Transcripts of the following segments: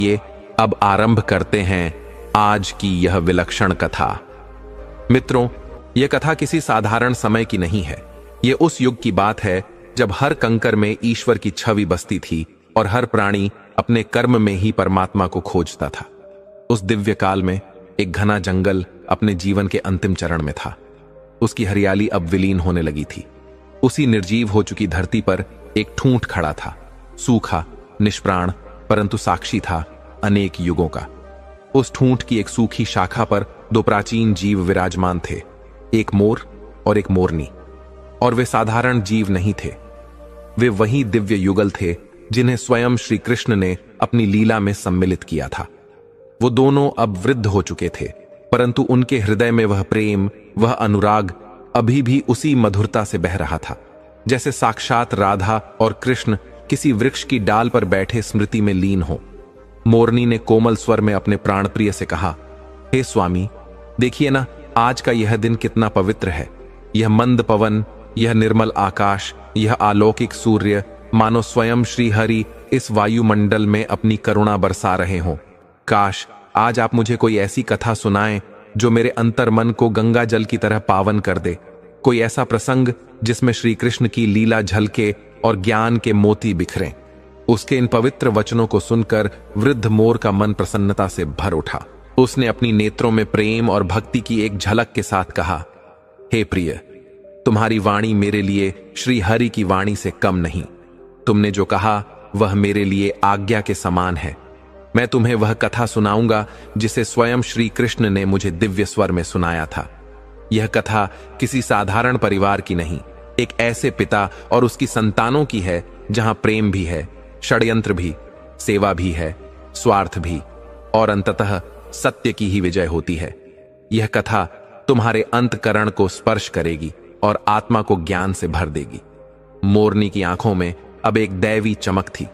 ये अब आरंभ करते हैं आज की यह विलक्षण कथा। मित्रों, यह कथा किसी साधारण समय की नहीं है। ये उस युग की बात है जब हर कंकर में ईश्वर की छवि बसती थी और हर प्राणी अपने कर्म में ही परमात्मा को खोजता था। उस दिव्य काल में एक घना जंगल अपने जीवन के अंतिम चरण में था। उसकी हरियाली अब विलीन होने लगी थी। उसी निर्जीव हो चुकी धरती पर एक ठूंठ खड़ा था, सूखा, निष्प्राण, परंतु साक्षी था अनेक युगों का। उस ठूंठ की एक सूखी शाखा पर दो प्राचीन जीव विराजमान थे, एक मोर और एक मोरनी। और वे साधारण जीव नहीं थे, वे वही दिव्य युगल थे जिन्हें स्वयं श्री कृष्ण ने अपनी लीला में सम्मिलित किया था। वो दोनों अब वृद्ध हो चुके थे, परंतु उनके हृदय में वह प्रेम, वह अनुराग अभी भी उसी मधुरता से बह रहा था जैसे साक्षात राधा और कृष्ण किसी वृक्ष की डाल पर बैठे स्मृति में लीन हो। मोरनी ने कोमल स्वर में अपने प्राणप्रिय से कहा, हे स्वामी, देखिए ना, आज का यह दिन कितना पवित्र है। यह मंद पवन, यह निर्मल आकाश, यह अलौकिक सूर्य, मानो स्वयं श्री हरि इस वायुमंडल में अपनी करुणा बरसा रहे हों। काश आज आप मुझे कोई ऐसी कथा सुनाएं जो मेरे अंतर मन को गंगा जल की तरह पावन कर दे। कोई ऐसा प्रसंग जिसमें श्री कृष्ण की लीला झलके और ज्ञान के मोती बिखरें। उसके इन पवित्र वचनों को सुनकर वृद्ध मोर का मन प्रसन्नता से भर उठा। उसने अपनी नेत्रों में प्रेम और भक्ति की एक झलक के साथ कहा, हे प्रिय, तुम्हारी वाणी मेरे लिए श्री हरि की वाणी से कम नहीं। तुमने जो कहा वह मेरे लिए आज्ञा के समान है। मैं तुम्हें वह कथा सुनाऊंगा जिसे स्वयं श्री कृष्ण ने मुझे दिव्य स्वर में सुनाया था। यह कथा किसी साधारण परिवार की नहीं, एक ऐसे पिता और उसकी संतानों की है जहां प्रेम भी है, षड्यंत्र भी, सेवा भी है, स्वार्थ भी, और अंततः सत्य की ही विजय होती है। यह कथा तुम्हारे अंतकरण को स्पर्श करेगी और आत्मा को ज्ञान से भर देगी। मोरनी की आंखों में अब एक दैवी चमक थी।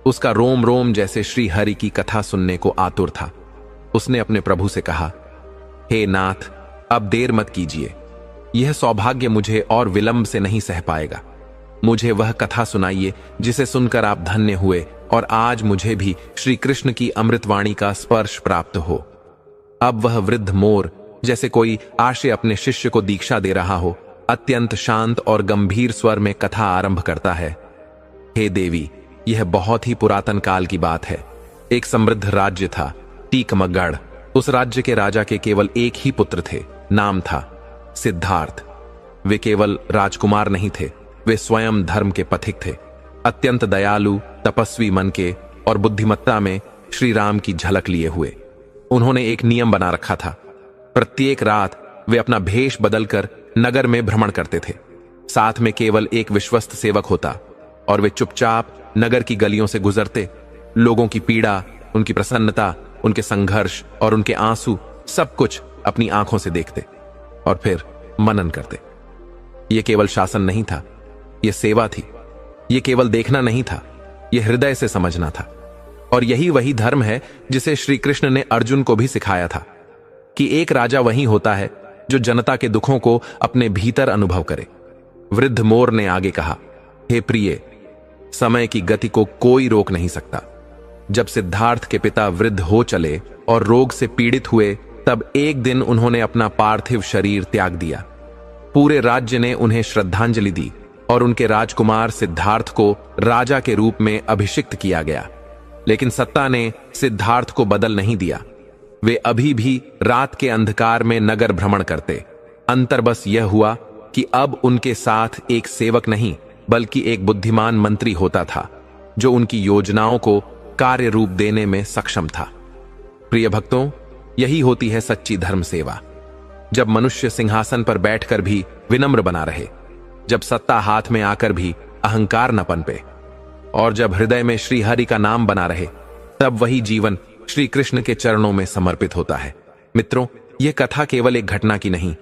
उसका रोम रोम जैसे श्री हरि की कथा सुनने को आतुर था। उसने अपने प्रभु से कहा, हे नाथ, अब देर मत कीजिए। यह सौभाग्य मुझे और विलंब से नहीं सह पाएगा। मुझे वह कथा सुनाइए जिसे सुनकर आप धन्य हुए और आज मुझे भी श्री कृष्ण की अमृतवाणी का स्पर्श प्राप्त हो। अब वह वृद्ध मोर जैसे कोई आशे अपने शिष्य को दीक्षा दे रहा हो, अत्यंत शांत और गंभीर स्वर में कथा आरंभ करता है। हे देवी, यह बहुत ही पुरातन काल की बात है। एक समृद्ध राज्य था, टीकमगढ़। उस राज्य के राजा के केवल एक ही पुत्र थे, नाम था सिद्धार्थ। वे केवल राजकुमार नहीं थे, वे स्वयं धर्म के पथिक थे, अत्यंत दयालु, तपस्वी मन के और बुद्धिमत्ता में श्री राम की झलक लिए हुए। उन्होंने एक नियम बना रखा था, प्रत्येक रात वे अपना भेष बदलकर नगर में भ्रमण करते थे। साथ में केवल एक विश्वस्त सेवक होता और वे चुपचाप नगर की गलियों से गुजरते, लोगों की पीड़ा, उनकी प्रसन्नता, उनके संघर्ष और उनके आंसू सब कुछ अपनी आंखों से देखते और फिर मनन करते। यह केवल शासन नहीं था, यह सेवा थी। यह केवल देखना नहीं था, यह हृदय से समझना था। और यही वही धर्म है जिसे श्री कृष्ण ने अर्जुन को भी सिखाया था कि एक राजा वही होता है जो जनता के दुखों को अपने भीतर अनुभव करे। वृद्ध मोर ने आगे कहा, हे प्रिय, समय की गति को कोई रोक नहीं सकता। जब सिद्धार्थ के पिता वृद्ध हो चले और रोग से पीड़ित हुए, तब एक दिन उन्होंने अपना पार्थिव शरीर त्याग दिया। पूरे राज्य ने उन्हें श्रद्धांजलि दी और उनके राजकुमार सिद्धार्थ को राजा के रूप में अभिषिक्त किया गया। लेकिन सत्ता ने सिद्धार्थ को बदल नहीं दिया। वे अभी भी रात के अंधकार में नगर भ्रमण करते। अंतर बस यह हुआ कि अब उनके साथ एक सेवक नहीं बल्कि एक बुद्धिमान मंत्री होता था जो उनकी योजनाओं को कार्य रूप देने में सक्षम था। प्रिय भक्तों, यही होती है सच्ची धर्म सेवा। जब मनुष्य सिंहासन पर बैठकर भी विनम्र बना रहे, जब सत्ता हाथ में आकर भी अहंकार न पनपे, और जब हृदय में श्री हरि का नाम बना रहे, तब वही जीवन श्री कृष्ण के चरणों में समर्पित होता है। मित्रों, यह कथा केवल एक घटना की नहीं,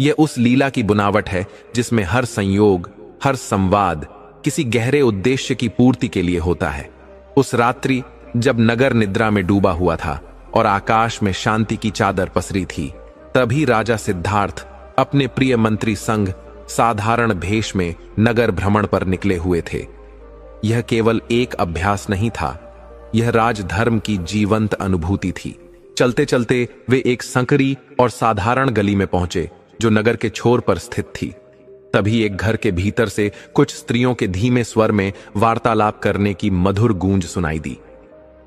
यह उस लीला की बुनावट है जिसमें हर संयोग, हर संवाद किसी गहरे उद्देश्य की पूर्ति के लिए होता है। उस रात्रि जब नगर निद्रा में डूबा हुआ था और आकाश में शांति की चादर पसरी थी, तभी राजा सिद्धार्थ अपने प्रिय मंत्री संग साधारण भेष में नगर भ्रमण पर निकले हुए थे। यह केवल एक अभ्यास नहीं था, यह राजधर्म की जीवंत अनुभूति थी। चलते चलते वे एक संकरी और साधारण गली में पहुंचे जो नगर के छोर पर स्थित थी। तभी एक घर के भीतर से कुछ स्त्रियों के धीमे स्वर में वार्तालाप करने की मधुर गूंज सुनाई दी।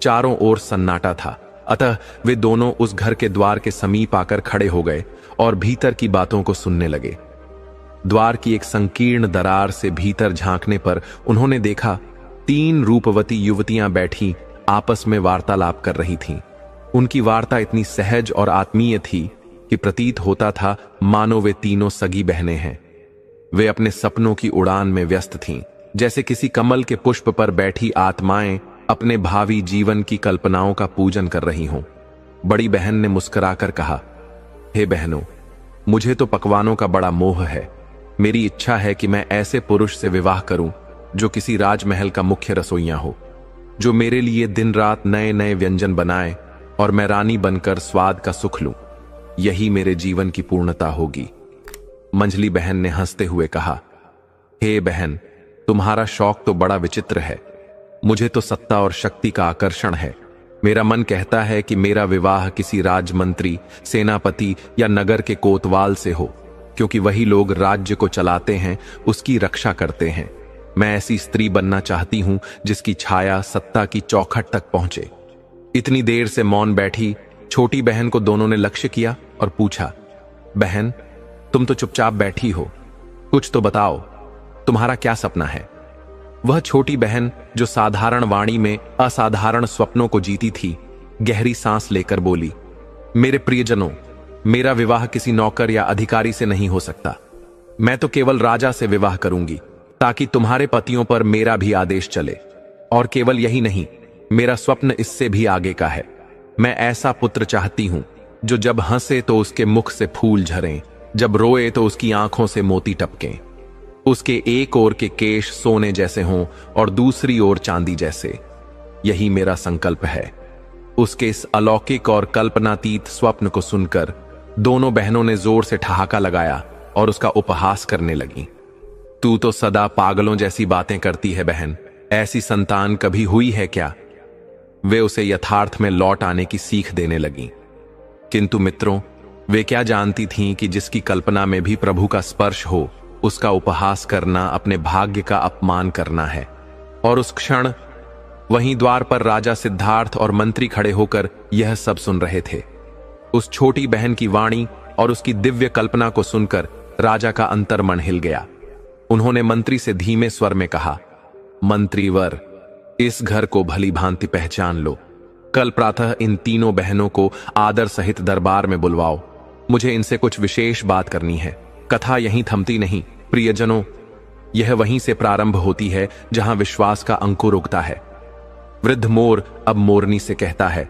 चारों ओर सन्नाटा था, अतः वे दोनों उस घर के द्वार के समीप आकर खड़े हो गए और भीतर की बातों को सुनने लगे। द्वार की एक संकीर्ण दरार से भीतर झांकने पर उन्होंने देखा 3 रूपवती युवतियां बैठी आपस में वार्तालाप कर रही थीं। उनकी वार्ता इतनी सहज और आत्मीय थी कि प्रतीत होता था मानो वे तीनों सगी बहनें हैं। वे अपने सपनों की उड़ान में व्यस्त थीं, जैसे किसी कमल के पुष्प पर बैठी आत्माएं अपने भावी जीवन की कल्पनाओं का पूजन कर रही हों। बड़ी बहन ने मुस्कुराकर कहा, हे बहनों, मुझे तो पकवानों का बड़ा मोह है। मेरी इच्छा है कि मैं ऐसे पुरुष से विवाह करूं जो किसी राजमहल का मुख्य रसोइया हो, जो मेरे लिए दिन रात नए नए व्यंजन बनाए और मैं रानी बनकर स्वाद का सुख लूं। यही मेरे जीवन की पूर्णता होगी। मंझली बहन ने हंसते हुए कहा, हे बहन, तुम्हारा शौक तो बड़ा विचित्र है। मुझे तो सत्ता और शक्ति का आकर्षण है। मेरा मन कहता है कि मेरा विवाह किसी राजमंत्री, सेनापति या नगर के कोतवाल से हो, क्योंकि वही लोग राज्य को चलाते हैं, उसकी रक्षा करते हैं। मैं ऐसी स्त्री बनना चाहती हूं जिसकी छाया सत्ता की चौखट तक पहुंचे। इतनी देर से मौन बैठी छोटी बहन को दोनों ने लक्ष्य किया और पूछा, बहन, तुम तो चुपचाप बैठी हो, कुछ तो बताओ, तुम्हारा क्या सपना है? वह छोटी बहन, जो साधारण वाणी में असाधारण स्वप्नों को जीती थी, गहरी सांस लेकर बोली, मेरे प्रियजनों, मेरा विवाह किसी नौकर या अधिकारी से नहीं हो सकता। मैं तो केवल राजा से विवाह करूंगी, ताकि तुम्हारे पतियों पर मेरा भी आदेश चले। और केवल यही नहीं, मेरा स्वप्न इससे भी आगे का है। मैं ऐसा पुत्र चाहती हूं जो जब हंसे तो उसके मुख से फूल झरें, जब रोए तो उसकी आंखों से मोती टपकें। उसके एक ओर के केश सोने जैसे हों और दूसरी ओर चांदी जैसे। यही मेरा संकल्प है। उसके इस अलौकिक और कल्पनातीत स्वप्न को सुनकर दोनों बहनों ने जोर से ठहाका लगाया और उसका उपहास करने लगीं। तू तो सदा पागलों जैसी बातें करती है बहन, ऐसी संतान कभी हुई है क्या? वे उसे यथार्थ में लौट आने की सीख देने लगीं। किंतु मित्रों, वे क्या जानती थीं कि जिसकी कल्पना में भी प्रभु का स्पर्श हो, उसका उपहास करना अपने भाग्य का अपमान करना है। और उस क्षण वहीं द्वार पर राजा सिद्धार्थ और मंत्री खड़े होकर यह सब सुन रहे थे। उस छोटी बहन की वाणी और उसकी दिव्य कल्पना को सुनकर राजा का अंतर्मन हिल गया। उन्होंने मंत्री से धीमे स्वर में कहा, मंत्रीवर, इस घर को भली भांति पहचान लो। कल प्रातः इन तीनों बहनों को आदर सहित दरबार में बुलवाओ। मुझे इनसे कुछ विशेष बात करनी है। कथा यहीं थमती नहीं प्रियजनों, यह वहीं से प्रारंभ होती है जहां विश्वास का अंकुर उगता है। वृद्ध मोर अब मोरनी से कहता है,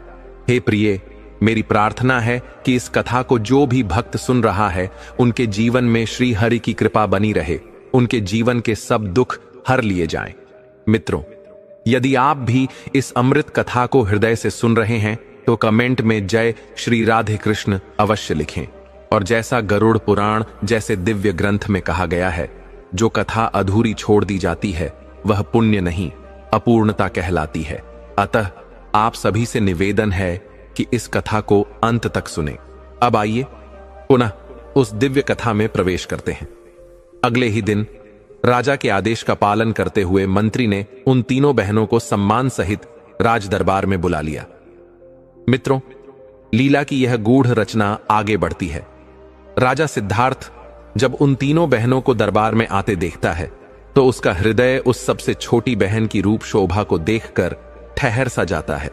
हे प्रिय, मेरी प्रार्थना है कि इस कथा को जो भी भक्त सुन रहा है, उनके जीवन में श्री हरि की कृपा बनी रहे, उनके जीवन के सब दुख हर लिए जाएं। मित्रों, यदि आप भी इस अमृत कथा को हृदय से सुन रहे हैं तो कमेंट में जय श्री राधे कृष्ण अवश्य लिखें। और जैसा गरुड़ पुराण जैसे दिव्य ग्रंथ में कहा गया है, जो कथा अधूरी छोड़ दी जाती है वह पुण्य नहीं, अपूर्णता कहलाती है। अतः आप सभी से निवेदन है कि इस कथा को अंत तक सुने। अब आइए पुनः उस दिव्य कथा में प्रवेश करते हैं। अगले ही दिन राजा के आदेश का पालन करते हुए मंत्री ने उन तीनों बहनों को सम्मान सहित राज दरबार में बुला लिया। मित्रों, लीला की यह गूढ़ रचना आगे बढ़ती है। राजा सिद्धार्थ जब उन तीनों बहनों को दरबार में आते देखता है तो उसका हृदय उस सबसे छोटी बहन की रूप शोभा को देखकर ठहर सा जाता है,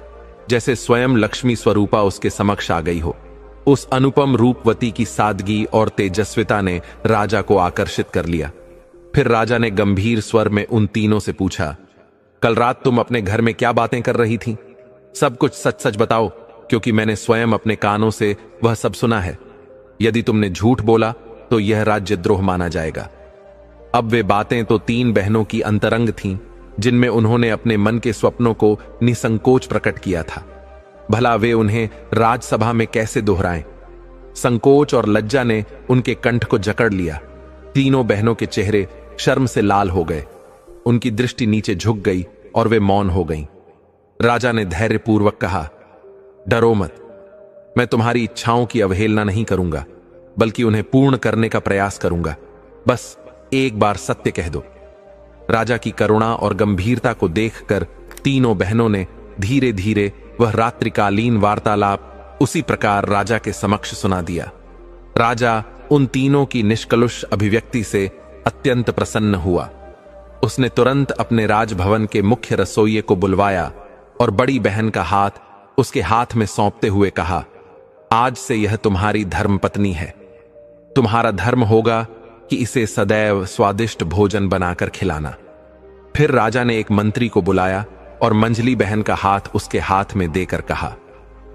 जैसे स्वयं लक्ष्मी स्वरूपा उसके समक्ष आ गई हो। उस अनुपम रूपवती की सादगी और तेजस्विता ने राजा को आकर्षित कर लिया। फिर राजा ने गंभीर स्वर में उन तीनों से पूछा, कल रात तुम अपने घर में क्या बातें कर रही थी? सब कुछ सच सच बताओ, क्योंकि मैंने स्वयं अपने कानों से वह सब सुना है। यदि तुमने झूठ बोला तो यह राज्यद्रोह माना जाएगा। अब वे बातें तो 3 बहनों की अंतरंग थीं, जिनमें उन्होंने अपने मन के स्वप्नों को निसंकोच प्रकट किया था। भला वे उन्हें राजसभा में कैसे दोहराएं? संकोच और लज्जा ने उनके कंठ को जकड़ लिया। तीनों बहनों के चेहरे शर्म से लाल हो गए, उनकी दृष्टि नीचे झुक गई और वे मौन हो गईं। राजा ने धैर्यपूर्वक कहा, डरो मत, मैं तुम्हारी इच्छाओं की अवहेलना नहीं करूंगा, बल्कि उन्हें पूर्ण करने का प्रयास करूंगा। बस एक बार सत्य कह दो। राजा की करुणा और गंभीरता को देखकर तीनों बहनों ने धीरे धीरे वह रात्रिकालीन वार्तालाप उसी प्रकार राजा के समक्ष सुना दिया। राजा उन तीनों की निष्कलुष अभिव्यक्ति से अत्यंत प्रसन्न हुआ। उसने तुरंत अपने राजभवन के मुख्य रसोइये को बुलवाया और बड़ी बहन का हाथ उसके हाथ में सौंपते हुए कहा, आज से यह तुम्हारी धर्मपत्नी है। तुम्हारा धर्म होगा कि इसे सदैव स्वादिष्ट भोजन बनाकर खिलाना। फिर राजा ने एक मंत्री को बुलाया और मंझली बहन का हाथ उसके हाथ में देकर कहा,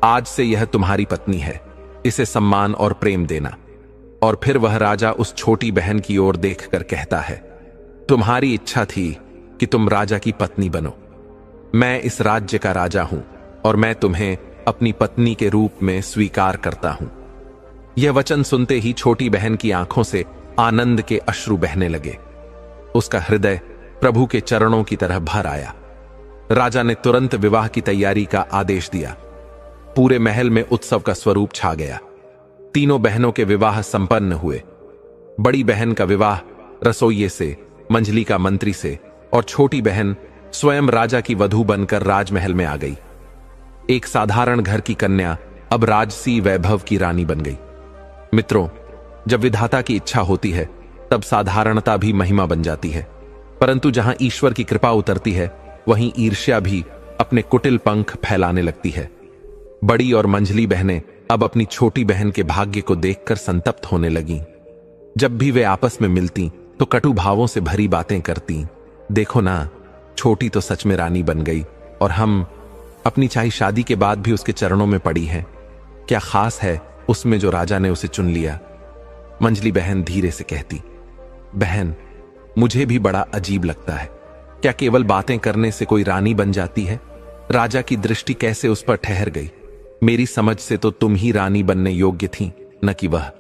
आज से यह तुम्हारी पत्नी है, इसे सम्मान और प्रेम देना। और फिर वह राजा उस छोटी बहन की ओर देखकर कहता है, तुम्हारी इच्छा थी कि तुम राजा की पत्नी बनो। मैं इस राज्य का राजा हूं और मैं तुम्हें अपनी पत्नी के रूप में स्वीकार करता हूं। यह वचन सुनते ही छोटी बहन की आंखों से आनंद के अश्रु बहने लगे। उसका हृदय प्रभु के चरणों की तरह भर आया। राजा ने तुरंत विवाह की तैयारी का आदेश दिया। पूरे महल में उत्सव का स्वरूप छा गया। तीनों बहनों के विवाह संपन्न हुए। बड़ी बहन का विवाह रसोइये से, मंझली का मंत्री से और छोटी बहन स्वयं राजा की वधू बनकर राजमहल में आ गई। एक साधारण घर की कन्या अब राजसी वैभव की रानी बन गई। मित्रों, जब विधाता की इच्छा होती है तब साधारणता भी महिमा बन जाती है, परंतु जहां ईश्वर की कृपा उतरती है वहीं ईर्ष्या भी अपने कुटिल पंख फैलाने लगती है। बड़ी और मंझली बहनें अब अपनी छोटी बहन के भाग्य को देखकर संतप्त होने लगीं। जब भी वे आपस में मिलती तो कटु भावों से भरी बातें करती। देखो ना, छोटी तो सच में रानी बन गई और हम अपनी चाहे शादी के बाद भी उसके चरणों में पड़ी हैं। क्या खास है उसमें जो राजा ने उसे चुन लिया? मंझली बहन धीरे से कहती, बहन, मुझे भी बड़ा अजीब लगता है। क्या केवल बातें करने से कोई रानी बन जाती है? राजा की दृष्टि कैसे उस पर ठहर गई? मेरी समझ से तो तुम ही रानी बनने योग्य थी, न कि वह।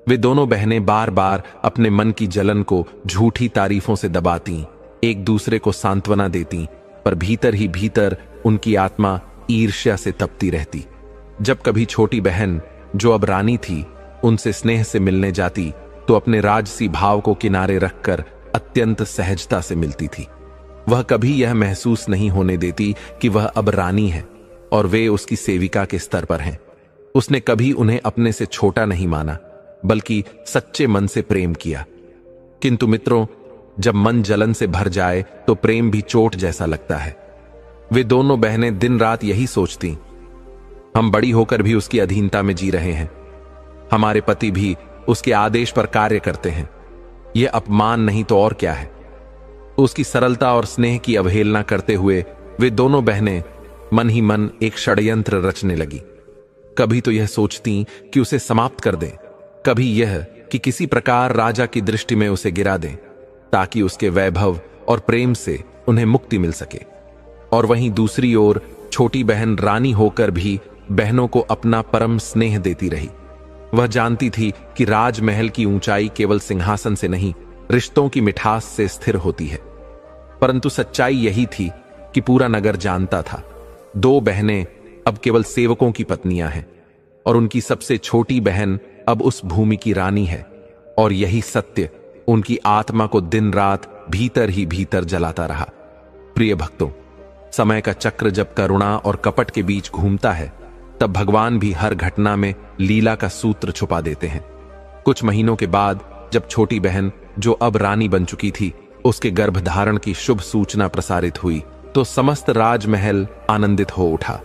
वे दोनों बहनें बार बार अपने मन की जलन को झूठी तारीफों से दबाती, एक दूसरे को सांत्वना देती, पर भीतर ही भीतर उनकी आत्मा ईर्ष्या से तपती रहती। जब कभी छोटी बहन, जो अब रानी थी, उनसे स्नेह से मिलने जाती तो अपने राजसी भाव को किनारे रखकर अत्यंत सहजता से मिलती थी। वह कभी यह महसूस नहीं होने देती कि वह अब रानी है और वे उसकी सेविका के स्तर पर हैं। उसने कभी उन्हें अपने से छोटा नहीं माना, बल्कि सच्चे मन से प्रेम किया। किंतु मित्रों, जब मन जलन से भर जाए तो प्रेम भी चोट जैसा लगता है। वे दोनों बहनें दिन रात यही सोचती, हम बड़ी होकर भी उसकी अधीनता में जी रहे हैं, हमारे पति भी उसके आदेश पर कार्य करते हैं। यह अपमान नहीं तो और क्या है। उसकी सरलता और स्नेह की अवहेलना करते हुए वे दोनों बहनें मन ही मन एक षड्यंत्र रचने लगी। कभी तो यह सोचती कि उसे समाप्त कर दें, कभी यह कि किसी प्रकार राजा की दृष्टि में उसे गिरा दें, ताकि उसके वैभव और प्रेम से उन्हें मुक्ति मिल सके। और वहीं दूसरी ओर छोटी बहन रानी होकर भी बहनों को अपना परम स्नेह देती रही। वह जानती थी कि राजमहल की ऊंचाई केवल सिंहासन से नहीं, रिश्तों की मिठास से स्थिर होती है। परंतु सच्चाई यही थी कि पूरा नगर जानता था, दो बहनें अब केवल सेवकों की पत्नियां हैं और उनकी सबसे छोटी बहन अब उस भूमि की रानी है। और यही सत्य उनकी आत्मा को दिन रात भीतर ही भीतर जलाता रहा। प्रिय भक्तों, समय का चक्र जब करुणा और कपट के बीच घूमता है, तब भगवान भी हर घटना में लीला का सूत्र छुपा देते हैं। कुछ महीनों के बाद जब छोटी बहन, जो अब रानी बन चुकी थी, उसके गर्भधारण की शुभ सूचना प्रसारित हुई तो समस्त राजमहल आनंदित हो उठा।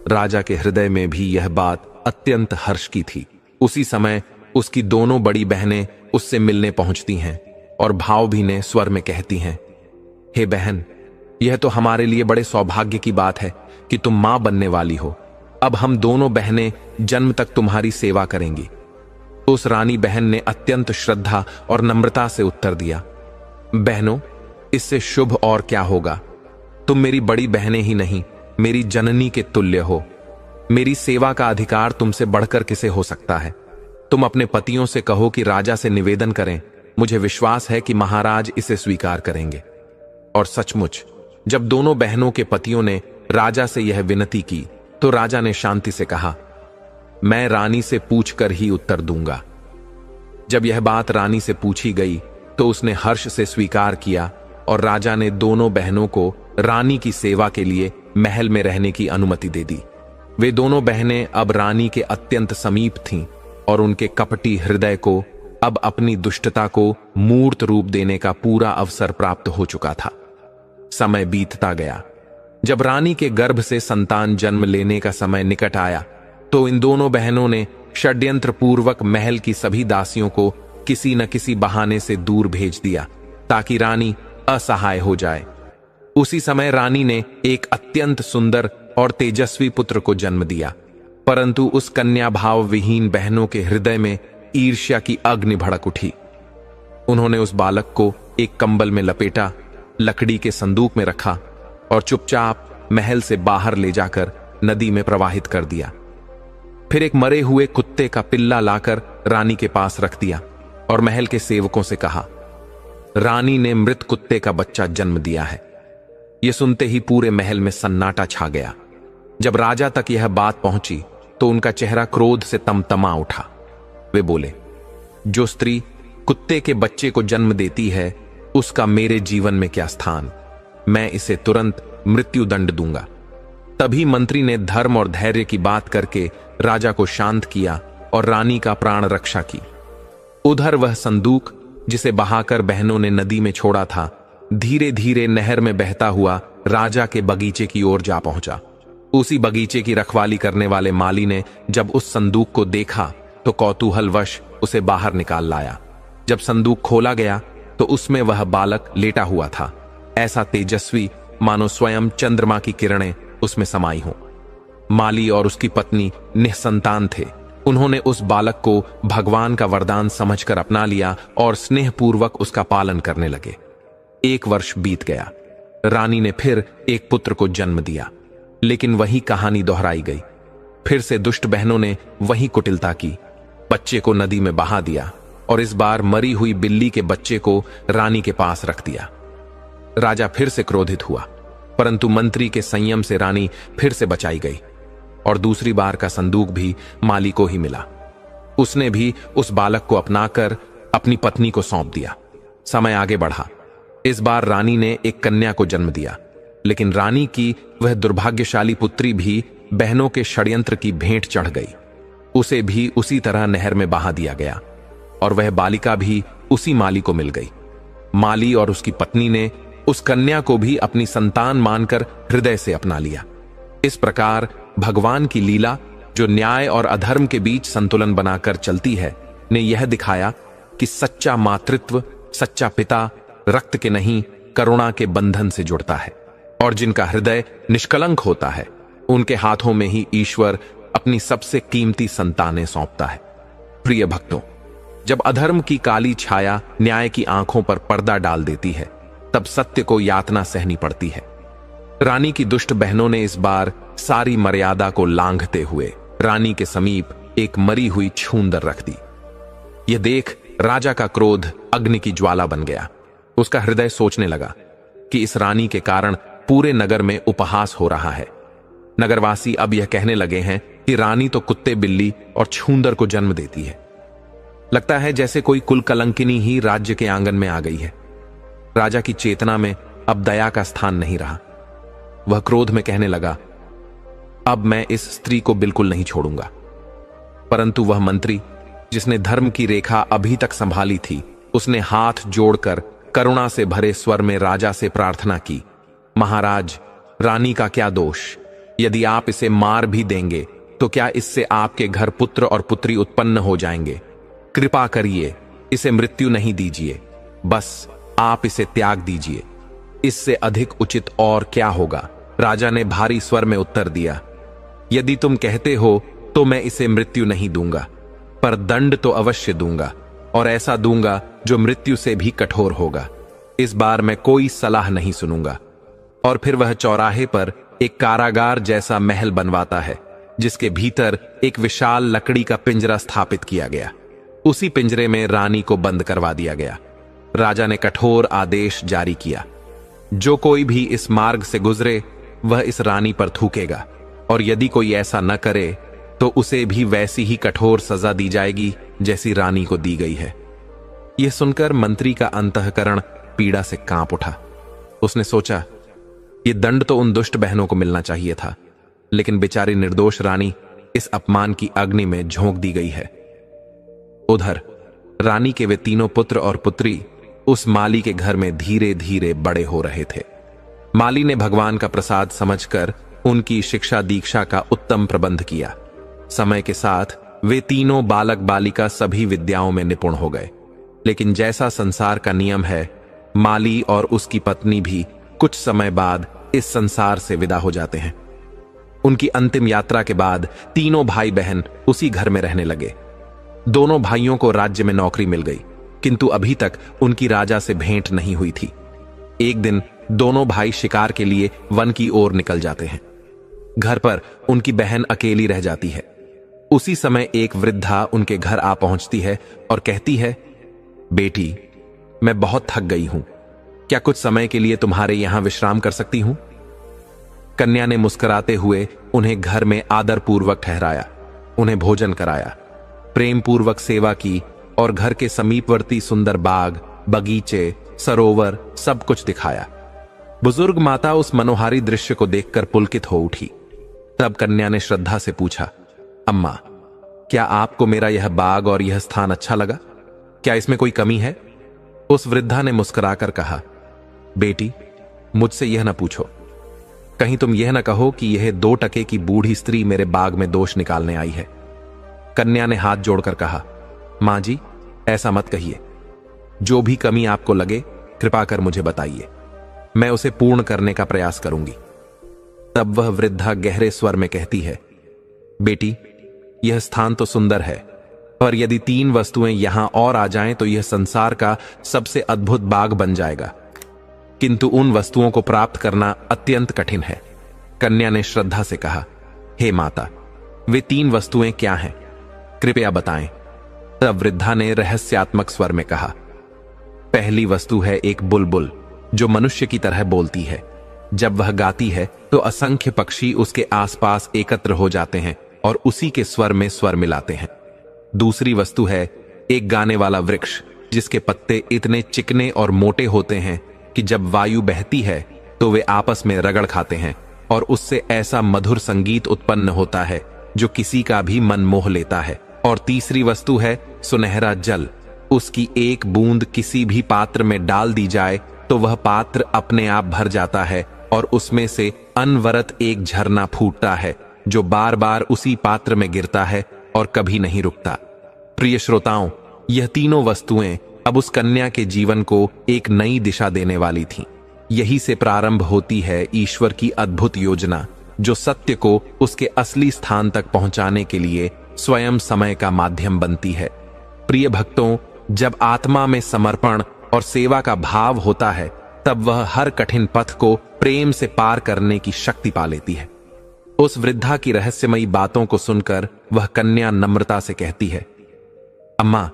राजा के हृदय में भी यह बात अत्यंत हर्ष की थी। उसी समय उसकी दोनों बड़ी बहनें उससे मिलने पहुंचती हैं और भावभीने स्वर में कहती हैं, हे बहन, यह तो हमारे लिए बड़े सौभाग्य की बात है कि तुम मां बनने वाली हो। अब हम दोनों बहनें जन्म तक तुम्हारी सेवा करेंगी। उस रानी बहन ने अत्यंत श्रद्धा और नम्रता से उत्तर दिया, बहनों, इससे शुभ और क्या होगा। तुम मेरी बड़ी बहनें ही नहीं, मेरी जननी के तुल्य हो। मेरी सेवा का अधिकार तुमसे बढ़कर किसे हो सकता है। तुम अपने पतियों से कहो कि राजा से निवेदन करें, मुझे विश्वास है कि महाराज इसे स्वीकार करेंगे। और सचमुच जब दोनों बहनों के पतियों ने राजा से यह विनती की तो राजा ने शांति से कहा, मैं रानी से पूछकर ही उत्तर दूंगा। जब यह बात रानी से पूछी गई तो उसने हर्ष से स्वीकार किया और राजा ने दोनों बहनों को रानी की सेवा के लिए महल में रहने की अनुमति दे दी। वे दोनों बहनें अब रानी के अत्यंत समीप थीं और उनके कपटी हृदय को अब अपनी दुष्टता को मूर्त रूप देने का पूरा अवसर प्राप्त हो चुका था। समय बीतता गया। जब रानी के गर्भ से संतान जन्म लेने का समय निकट आया तो इन दोनों बहनों ने षड्यंत्र पूर्वक महल की सभी दासियों को किसी न किसी बहाने से दूर भेज दिया ताकि रानी असहाय हो जाए। उसी समय रानी ने एक अत्यंत सुंदर और तेजस्वी पुत्र को जन्म दिया, परंतु उस कन्या भाव विहीन बहनों के हृदय में ईर्ष्या की अग्नि भड़क उठी। उन्होंने उस बालक को एक कंबल में लपेटा, लकड़ी के संदूक में रखा और चुपचाप महल से बाहर ले जाकर नदी में प्रवाहित कर दिया। फिर एक मरे हुए कुत्ते का पिल्ला लाकर रानी के पास रख दिया और महल के सेवकों से कहा, रानी ने मृत कुत्ते का बच्चा जन्म दिया है। यह सुनते ही पूरे महल में सन्नाटा छा गया। जब राजा तक यह बात पहुंची तो उनका चेहरा क्रोध से तमतमा उठा। वे बोले, जो स्त्री कुत्ते के बच्चे को जन्म देती है उसका मेरे जीवन में क्या स्थान, मैं इसे तुरंत मृत्यु दंड दूंगा। तभी मंत्री ने धर्म और धैर्य की बात करके राजा को शांत किया और रानी का प्राण रक्षा की। उधर वह संदूक जिसे बहाकर बहनों ने नदी में छोड़ा था धीरे धीरे नहर में बहता हुआ राजा के बगीचे की ओर जा पहुंचा। उसी बगीचे की रखवाली करने वाले माली ने जब उस संदूक को देखा तो कौतूहलवश उसे बाहर निकाल लाया। जब संदूक खोला गया तो उसमें वह बालक लेटा हुआ था, ऐसा तेजस्वी मानो स्वयं चंद्रमा की किरणें उसमें समाई हों। माली और उसकी पत्नी निःसंतान थे। उन्होंने उस बालक को भगवान का वरदान समझकर अपना लिया और स्नेहपूर्वक उसका पालन करने लगे। 1 वर्ष बीत गया। रानी ने फिर एक पुत्र को जन्म दिया, लेकिन वही कहानी दोहराई गई। फिर से दुष्ट बहनों ने वही कुटिलता की, बच्चे को नदी में बहा दिया और इस बार मरी हुई बिल्ली के बच्चे को रानी के पास रख दिया। राजा फिर से क्रोधित हुआ, परंतु मंत्री के संयम से रानी फिर से बचाई गई और दूसरी बार का संदूक भी माली को ही मिला। उसने भी उस बालक को अपनाकर अपनी पत्नी को सौंप दिया। समय आगे बढ़ा। इस बार रानी ने एक कन्या को जन्म दिया, लेकिन रानी की वह दुर्भाग्यशाली पुत्री भी बहनों के षड्यंत्र की भेंट चढ़ गई। उसे भी उसी तरह नहर में बहा दिया गया और वह बालिका भी उसी माली को मिल गई। माली और उसकी पत्नी ने उस कन्या को भी अपनी संतान मानकर हृदय से अपना लिया। इस प्रकार भगवान की लीला, जो न्याय और अधर्म के बीच संतुलन बनाकर चलती है, ने यह दिखाया कि सच्चा मातृत्व, सच्चा पिता रक्त के नहीं करुणा के बंधन से जुड़ता है और जिनका हृदय निष्कलंक होता है उनके हाथों में ही ईश्वर अपनी सबसे कीमती संतानें सौंपता है। प्रिय भक्तों, जब अधर्म की काली छाया न्याय की आंखों पर पर्दा डाल देती है तब सत्य को यातना सहनी पड़ती है। रानी की दुष्ट बहनों ने इस बार सारी मर्यादा को लांघते हुए रानी के समीप एक मरी हुई छूंदर रख दी। यह देख राजा का क्रोध अग्नि की ज्वाला बन गया। उसका हृदय सोचने लगा कि इस रानी के कारण पूरे नगर में उपहास हो रहा है। नगरवासी अब यह कहने लगे हैं कि रानी तो कुत्ते, बिल्ली और छूंदर को जन्म देती है। लगता है जैसे कोई कुल कलंकिनी ही राज्य के आंगन में आ गई है। राजा की चेतना में अब दया का स्थान नहीं रहा। वह क्रोध में कहने लगा, अब मैं इस स्त्री को बिल्कुल नहीं छोड़ूंगा। परंतु वह मंत्री जिसने धर्म की रेखा अभी तक संभाली थी, उसने हाथ जोड़कर करुणा से भरे स्वर में राजा से प्रार्थना की, महाराज, रानी का क्या दोष? यदि आप इसे मार भी देंगे तो क्या इससे आपके घर पुत्र और पुत्री उत्पन्न हो जाएंगे? कृपा करिए, इसे मृत्यु नहीं दीजिए, बस आप इसे त्याग दीजिए। इससे अधिक उचित और क्या होगा? राजा ने भारी स्वर में उत्तर दिया, यदि तुम कहते हो तो मैं इसे मृत्यु नहीं दूंगा, पर दंड तो अवश्य दूंगा और ऐसा दूंगा जो मृत्यु से भी कठोर होगा। इस बार मैं कोई सलाह नहीं सुनूंगा। और फिर वह चौराहे पर एक कारागार जैसा महल बनवाता है, जिसके भीतर एक विशाल लकड़ी का पिंजरा स्थापित किया गया। उसी पिंजरे में रानी को बंद करवा दिया गया। राजा ने कठोर आदेश जारी किया, जो कोई भी इस मार्ग से गुजरे वह इस रानी पर थूकेगा, और यदि कोई ऐसा न करे तो उसे भी वैसी ही कठोर सजा दी जाएगी जैसी रानी को दी गई है। यह सुनकर मंत्री का अंतःकरण पीड़ा से कांप उठा। उसने सोचा, यह दंड तो उन दुष्ट बहनों को मिलना चाहिए था, लेकिन बेचारी निर्दोष रानी इस अपमान की अग्नि में झोंक दी गई है। उधर रानी के वे तीनों पुत्र और पुत्री उस माली के घर में धीरे धीरे बड़े हो रहे थे। माली ने भगवान का प्रसाद समझकर उनकी शिक्षा दीक्षा का उत्तम प्रबंध किया। समय के साथ वे तीनों बालक बालिका सभी विद्याओं में निपुण हो गए। लेकिन जैसा संसार का नियम है, माली और उसकी पत्नी भी कुछ समय बाद इस संसार से विदा हो जाते हैं। उनकी अंतिम यात्रा के बाद तीनों भाई बहन उसी घर में रहने लगे। दोनों भाइयों को राज्य में नौकरी मिल गई, किंतु अभी तक उनकी राजा से भेंट नहीं हुई थी। एक दिन दोनों भाई शिकार के लिए वन की ओर निकल जाते हैं। घर पर उनकी बहन अकेली रह जाती है। उसी समय एक वृद्धा उनके घर आ पहुंचती है और कहती है, बेटी, मैं बहुत थक गई हूं, क्या कुछ समय के लिए तुम्हारे यहां विश्राम कर सकती हूं? कन्या ने मुस्कुराते हुए उन्हें घर में आदरपूर्वक ठहराया, उन्हें भोजन कराया, प्रेम पूर्वक सेवा की और घर के समीपवर्ती सुंदर बाग, बगीचे, सरोवर सब कुछ दिखाया। बुजुर्ग माता उस मनोहारी दृश्य को देखकर पुलकित हो उठी। तब कन्या ने श्रद्धा से पूछा, अम्मा, क्या आपको मेरा यह बाग और यह स्थान अच्छा लगा? क्या इसमें कोई कमी है? उस वृद्धा ने मुस्कुराकर कहा, बेटी, मुझसे यह न पूछो, कहीं तुम यह न कहो कि यह 2 टके की बूढ़ी स्त्री मेरे बाग में दोष निकालने आई है। कन्या ने हाथ जोड़कर कहा, मां जी, ऐसा मत कहिए। जो भी कमी आपको लगे कृपा कर मुझे बताइए, मैं उसे पूर्ण करने का प्रयास करूंगी। तब वह वृद्धा गहरे स्वर में कहती है, बेटी, यह स्थान तो सुंदर है, पर यदि 3 वस्तुएं यहां और आ जाएं तो यह संसार का सबसे अद्भुत बाग बन जाएगा, किंतु उन वस्तुओं को प्राप्त करना अत्यंत कठिन है। कन्या ने श्रद्धा से कहा, हे माता, वे 3 वस्तुएं क्या हैं? कृपया बताएं। तब वृद्धा ने रहस्यात्मक स्वर में कहा, पहली वस्तु है एक बुलबुल जो मनुष्य की तरह बोलती है। जब वह गाती है तो असंख्य पक्षी उसके आसपास एकत्र हो जाते हैं और उसी के स्वर में स्वर मिलाते हैं। दूसरी वस्तु है एक गाने वाला वृक्ष जिसके पत्ते इतने चिकने और मोटे होते हैं कि जब वायु बहती है तो वे आपस में रगड़ खाते हैं और उससे ऐसा मधुर संगीत उत्पन्न होता है जो किसी का भी मन मोह लेता है। और तीसरी वस्तु है सुनहरा जल। उसकी एक बूंद किसी भी पात्र में डाल दी जाए तो वह पात्र अपने आप भर जाता है और उसमें से अनवरत एक झरना फूटता है जो बार बार उसी पात्र में गिरता है और कभी नहीं रुकता। प्रिय श्रोताओं, यह तीनों वस्तुएं अब उस कन्या के जीवन को एक नई दिशा देने वाली थीं। यही से प्रारंभ होती है ईश्वर की अद्भुत योजना, जो सत्य को उसके असली स्थान तक पहुंचाने के लिए स्वयं समय का माध्यम बनती है। प्रिय भक्तों, जब आत्मा में समर्पण और सेवा का भाव होता है तब वह हर कठिन पथ को प्रेम से पार करने की शक्ति पा लेती है। उस वृद्धा की रहस्यमयी बातों को सुनकर वह कन्या नम्रता से कहती है, अम्मा,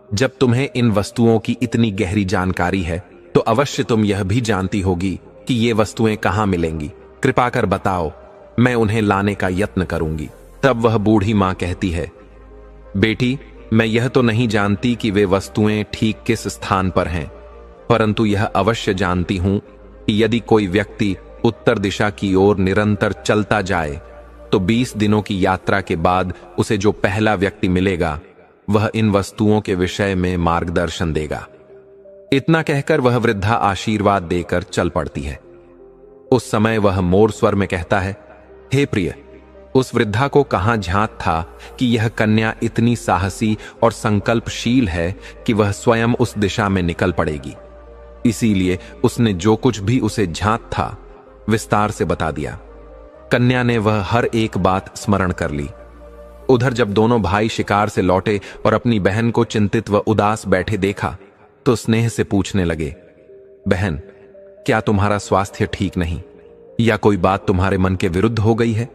जब तुम्हें इन वस्तुओं की इतनी गहरी जानकारी है तो अवश्य तुम यह भी जानती होगी कि ये वस्तुएं कहां मिलेंगी। कृपा कर बताओ, मैं उन्हें लाने का यत्न करूंगी। तब वह बूढ़ी मां कहती है, बेटी, मैं यह तो नहीं जानती कि वे वस्तुएं ठीक किस स्थान पर हैं, परंतु यह अवश्य जानती हूं कि यदि कोई व्यक्ति उत्तर दिशा की ओर निरंतर चलता जाए तो 20 दिनों की यात्रा के बाद उसे जो पहला व्यक्ति मिलेगा वह इन वस्तुओं के विषय में मार्गदर्शन देगा। इतना कहकर वह वृद्धा आशीर्वाद देकर चल पड़ती है। उस समय वह मोर स्वर में कहता है, हे प्रिय, उस वृद्धा को कहां झांक था कि यह कन्या इतनी साहसी और संकल्पशील है कि वह स्वयं उस दिशा में निकल पड़ेगी। इसीलिए उसने जो कुछ भी उसे झांक था विस्तार से बता दिया। कन्या ने वह हर एक बात स्मरण कर ली। उधर जब दोनों भाई शिकार से लौटे और अपनी बहन को चिंतित व उदास बैठे देखा तो स्नेह से पूछने लगे, बहन, क्या तुम्हारा स्वास्थ्य ठीक नहीं या कोई बात तुम्हारे मन के विरुद्ध हो गई है?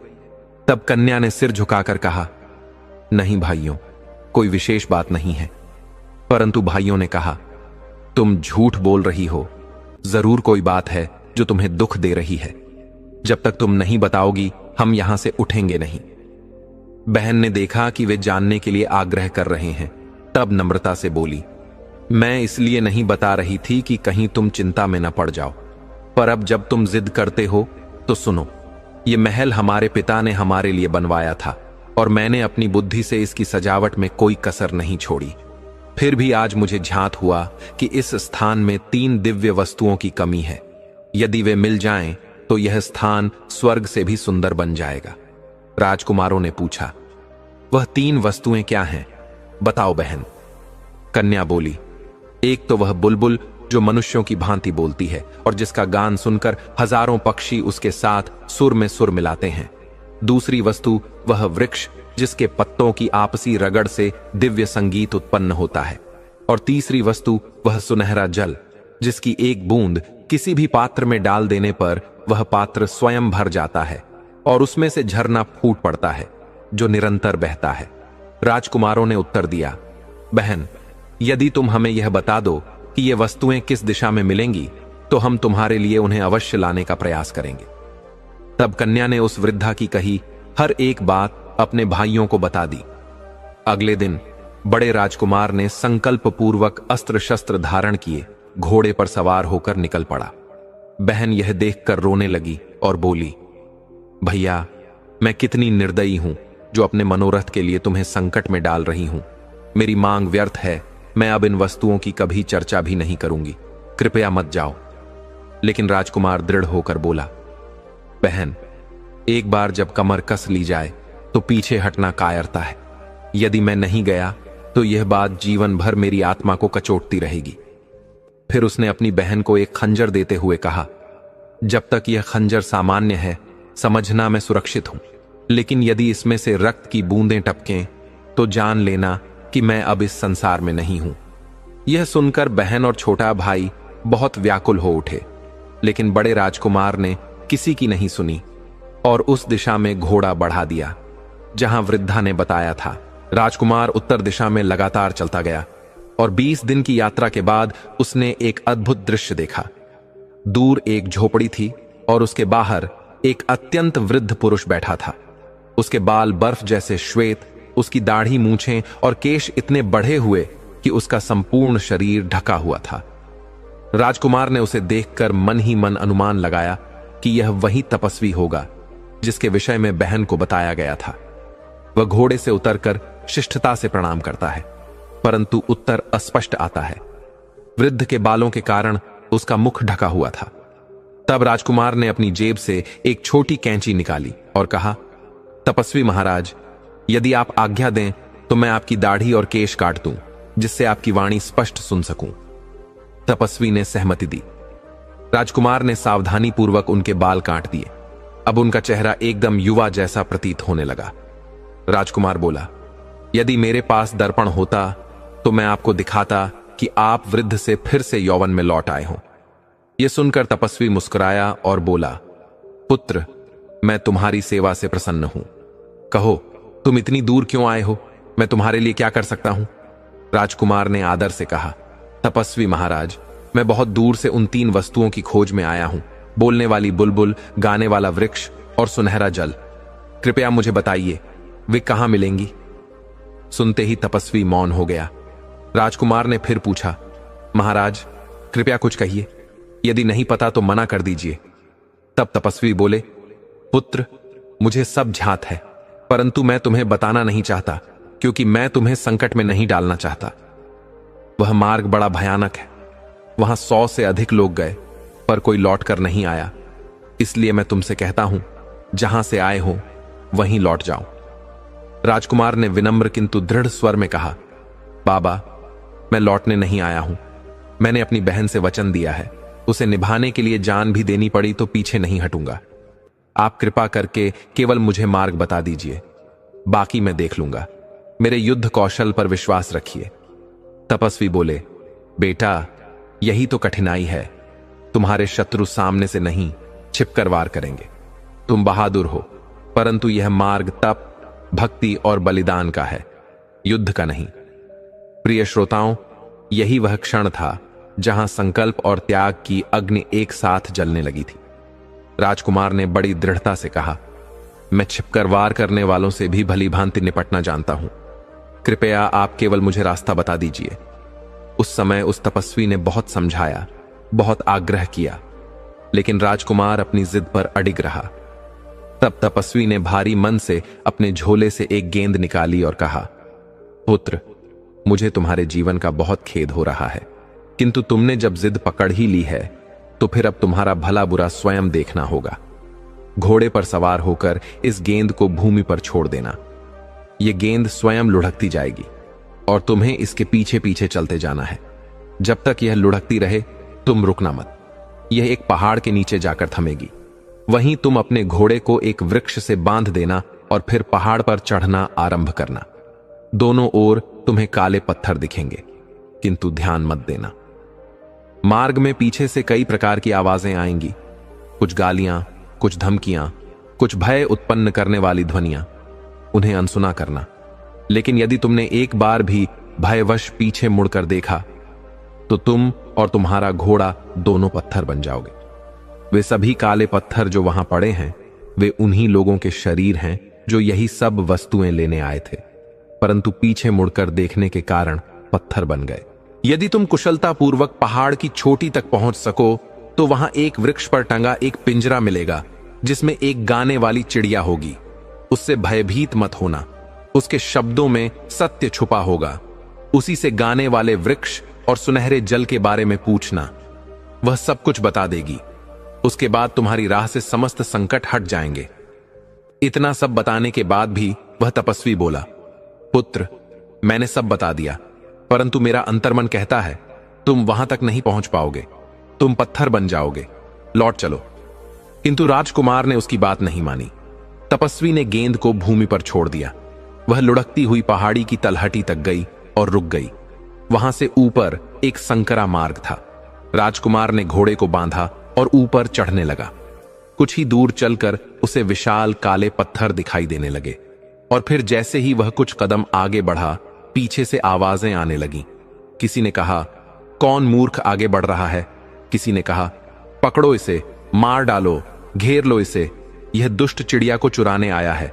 तब कन्या ने सिर झुकाकर कहा, नहीं भाइयों, कोई विशेष बात नहीं है। परंतु भाइयों ने कहा, तुम झूठ बोल रही हो, जरूर कोई बात है जो तुम्हें दुख दे रही है। जब तक तुम नहीं बताओगी हम यहां से उठेंगे नहीं। बहन ने देखा कि वे जानने के लिए आग्रह कर रहे हैं, तब नम्रता से बोली, मैं इसलिए नहीं बता रही थी कि कहीं तुम चिंता में न पड़ जाओ, पर अब जब तुम जिद करते हो तो सुनो। ये महल हमारे पिता ने हमारे लिए बनवाया था और मैंने अपनी बुद्धि से इसकी सजावट में कोई कसर नहीं छोड़ी। फिर भी आज मुझे झांत हुआ कि इस स्थान में 3 दिव्य वस्तुओं की कमी है। यदि वे मिल जाएं तो यह स्थान स्वर्ग से भी सुंदर बन जाएगा। राजकुमारों ने पूछा, वह 3 वस्तुएं क्या हैं? बताओ बहन। कन्या बोली, एक तो वह बुलबुल जो मनुष्यों की भांति बोलती है और जिसका गान सुनकर हजारों पक्षी उसके साथ सुर में सुर मिलाते हैं। दूसरी वस्तु वह वृक्ष जिसके पत्तों की आपसी रगड़ से दिव्य संगीत उत्पन्न होता है। और तीसरी वस्तु वह सुनहरा जल जिसकी एक बूंद किसी भी पात्र में डाल देने पर वह पात्र स्वयं भर जाता है और उसमें से झरना फूट पड़ता है जो निरंतर बहता है। राजकुमारों ने उत्तर दिया, बहन, यदि तुम हमें यह बता दो कि ये वस्तुएं किस दिशा में मिलेंगी तो हम तुम्हारे लिए उन्हें अवश्य लाने का प्रयास करेंगे। तब कन्या ने उस वृद्धा की कही हर एक बात अपने भाइयों को बता दी। अगले दिन बड़े राजकुमार ने संकल्प पूर्वक अस्त्र शस्त्र धारण किए घोड़े पर सवार होकर निकल पड़ा। बहन यह देखकर रोने लगी और बोली, भैया, मैं कितनी निर्दयी हूं जो अपने मनोरथ के लिए तुम्हें संकट में डाल रही हूं। मेरी मांग व्यर्थ है, मैं अब इन वस्तुओं की कभी चर्चा भी नहीं करूंगी, कृपया मत जाओ। लेकिन राजकुमार दृढ़ होकर बोला, बहन, एक बार जब कमर कस ली जाए तो पीछे हटना कायरता है। यदि मैं नहीं गया तो यह बात जीवन भर मेरी आत्मा को कचोटती रहेगी। फिर उसने अपनी बहन को एक खंजर देते हुए कहा, जब तक यह खंजर सामान्य है समझना मैं सुरक्षित हूं, लेकिन यदि इसमें से रक्त की बूंदें टपकें तो जान लेना कि मैं अब इस संसार में नहीं हूं। यह सुनकर बहन और छोटा भाई बहुत व्याकुल हो उठे, लेकिन बड़े राजकुमार ने किसी की नहीं सुनी और उस दिशा में घोड़ा बढ़ा दिया जहां वृद्धा ने बताया था। राजकुमार उत्तर दिशा में लगातार चलता गया और 20 दिन की यात्रा के बाद उसने एक अद्भुत दृश्य देखा। दूर एक झोपड़ी थी और उसके बाहर एक अत्यंत वृद्ध पुरुष बैठा था। उसके बाल बर्फ जैसे श्वेत, उसकी दाढ़ी, मूछें और केश इतने बढ़े हुए कि उसका संपूर्ण शरीर ढका हुआ था। राजकुमार ने उसे देखकर मन ही मन अनुमान लगाया कि यह वही तपस्वी होगा जिसके विषय में बहन को बताया गया था। वह घोड़े से उतरकर शिष्टता से प्रणाम करता है, परंतु उत्तर अस्पष्ट आता है। वृद्ध के बालों के कारण उसका मुख ढका हुआ था। तब राजकुमार ने अपनी जेब से एक छोटी कैंची निकाली और कहा, तपस्वी महाराज, यदि आप आज्ञा दें तो मैं आपकी दाढ़ी और केश काट दूं, जिससे आपकी वाणी स्पष्ट सुन सकूं। तपस्वी ने सहमति दी। राजकुमार ने सावधानी पूर्वक उनके बाल काट दिए। अब उनका चेहरा एकदम युवा जैसा प्रतीत होने लगा। राजकुमार बोला, यदि मेरे पास दर्पण होता तो मैं आपको दिखाता कि आप वृद्ध से फिर से यौवन में लौट आए हों। यह सुनकर तपस्वी मुस्कुराया और बोला, पुत्र, मैं तुम्हारी सेवा से प्रसन्न हूं। कहो, तुम इतनी दूर क्यों आए हो? मैं तुम्हारे लिए क्या कर सकता हूं? राजकुमार ने आदर से कहा, तपस्वी महाराज, मैं बहुत दूर से उन 3 वस्तुओं की खोज में आया हूं, बोलने वाली बुलबुल, गाने वाला वृक्ष और सुनहरा जल। कृपया मुझे बताइए, वे कहां मिलेंगी? सुनते ही तपस्वी मौन हो गया। राजकुमार ने फिर पूछा, महाराज, कृपया कुछ कहिए, यदि नहीं पता तो मना कर दीजिए। तब तपस्वी बोले, पुत्र, मुझे सब ज्ञात है, परंतु मैं तुम्हें बताना नहीं चाहता क्योंकि मैं तुम्हें संकट में नहीं डालना चाहता। वह मार्ग बड़ा भयानक है। वहां 100 से अधिक लोग गए पर कोई लौटकर नहीं आया। इसलिए मैं तुमसे कहता हूं, जहां से आए हो वहीं लौट जाओ। राजकुमार ने विनम्र किंतु दृढ़ स्वर में कहा, बाबा, मैं लौटने नहीं आया हूं। मैंने अपनी बहन से वचन दिया है, उसे निभाने के लिए जान भी देनी पड़ी तो पीछे नहीं हटूंगा। आप कृपा करके केवल मुझे मार्ग बता दीजिए, बाकी मैं देख लूंगा। मेरे युद्ध कौशल पर विश्वास रखिए। तपस्वी बोले, बेटा, यही तो कठिनाई है। तुम्हारे शत्रु सामने से नहीं, छिपकर वार करेंगे। तुम बहादुर हो, परंतु यह मार्ग तप, भक्ति और बलिदान का है, युद्ध का नहीं। प्रिय श्रोताओं, यही वह क्षण था जहां संकल्प और त्याग की अग्नि एक साथ जलने लगी थी। राजकुमार ने बड़ी दृढ़ता से कहा, मैं छिपकर वार करने वालों से भी भली भांति निपटना जानता हूं। कृपया आप केवल मुझे रास्ता बता दीजिए। उस समय उस तपस्वी ने बहुत समझाया, बहुत आग्रह किया, लेकिन राजकुमार अपनी जिद पर अडिग रहा। तब तपस्वी ने भारी मन से अपने झोले से एक गेंद निकाली और कहा, पुत्र, मुझे तुम्हारे जीवन का बहुत खेद हो रहा है, किंतु तुमने जब जिद पकड़ ही ली है तो फिर अब तुम्हारा भला बुरा स्वयं देखना होगा। घोड़े पर सवार होकर इस गेंद को भूमि पर छोड़ देना। यह गेंद स्वयं लुढ़कती जाएगी और तुम्हें इसके पीछे पीछे चलते जाना है। जब तक यह लुढ़कती रहे तुम रुकना मत। यह एक पहाड़ के नीचे जाकर थमेगी। वहीं तुम अपने घोड़े को एक वृक्ष से बांध देना और फिर पहाड़ पर चढ़ना आरंभ करना। दोनों ओर तुम्हें काले पत्थर दिखेंगे, किंतु ध्यान मत देना। मार्ग में पीछे से कई प्रकार की आवाजें आएंगी, कुछ गालियां, कुछ धमकियां, कुछ भय उत्पन्न करने वाली ध्वनियां। उन्हें अनसुना करना। लेकिन यदि तुमने एक बार भी भयवश पीछे मुड़कर देखा तो तुम और तुम्हारा घोड़ा दोनों पत्थर बन जाओगे। वे सभी काले पत्थर जो वहां पड़े हैं वे उन्हीं लोगों के शरीर हैं जो यही सब वस्तुएं लेने आए थे, परंतु पीछे मुड़कर देखने के कारण पत्थर बन गए। यदि तुम कुशलतापूर्वक पहाड़ की चोटी तक पहुंच सको तो वहां एक वृक्ष पर टंगा एक पिंजरा मिलेगा जिसमें एक गाने वाली चिड़िया होगी। उससे भयभीत मत होना, उसके शब्दों में सत्य छुपा होगा। उसी से गाने वाले वृक्ष और सुनहरे जल के बारे में पूछना, वह सब कुछ बता देगी। उसके बाद तुम्हारी राह से समस्त संकट हट जाएंगे। इतना सब बताने के बाद भी वह तपस्वी बोला, पुत्र, मैंने सब बता दिया, परंतु मेरा अंतर्मन कहता है तुम वहां तक नहीं पहुंच पाओगे, तुम पत्थर बन जाओगे, लौट चलो। किंतु राजकुमार ने उसकी बात नहीं मानी। तपस्वी ने गेंद को भूमि पर छोड़ दिया। वह लुढ़कती हुई पहाड़ी की तलहटी तक गई और रुक गई। वहां से ऊपर एक संकरा मार्ग था। राजकुमार ने घोड़े को बांधा और ऊपर चढ़ने लगा। कुछ ही दूर चलकर उसे विशाल काले पत्थर दिखाई देने लगे और फिर जैसे ही वह कुछ कदम आगे बढ़ा, पीछे से आवाजें आने लगीं। किसी ने कहा, कौन मूर्ख आगे बढ़ रहा है? किसी ने कहा, पकड़ो इसे, मार डालो, घेर लो इसे, यह दुष्ट चिड़िया को चुराने आया है।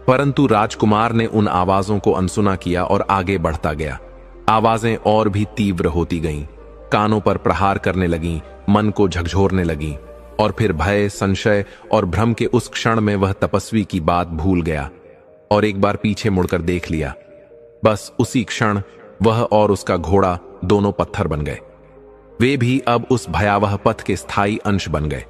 परंतु राजकुमार ने उन आवाजों को अनसुना किया और आगे बढ़ता गया। आवाजें और भी तीव्र होती गईं, कानों पर प्रहार करने लगीं, मन को झकझोरने लगीं और फिर भय, संशय और भ्रम के उस क्षण में वह तपस्वी की बात भूल गया और एक बार पीछे मुड़कर देख लिया। बस उसी क्षण वह और उसका घोड़ा दोनों पत्थर बन गए। वे भी अब उस भयावह पथ के स्थायी अंश बन गए।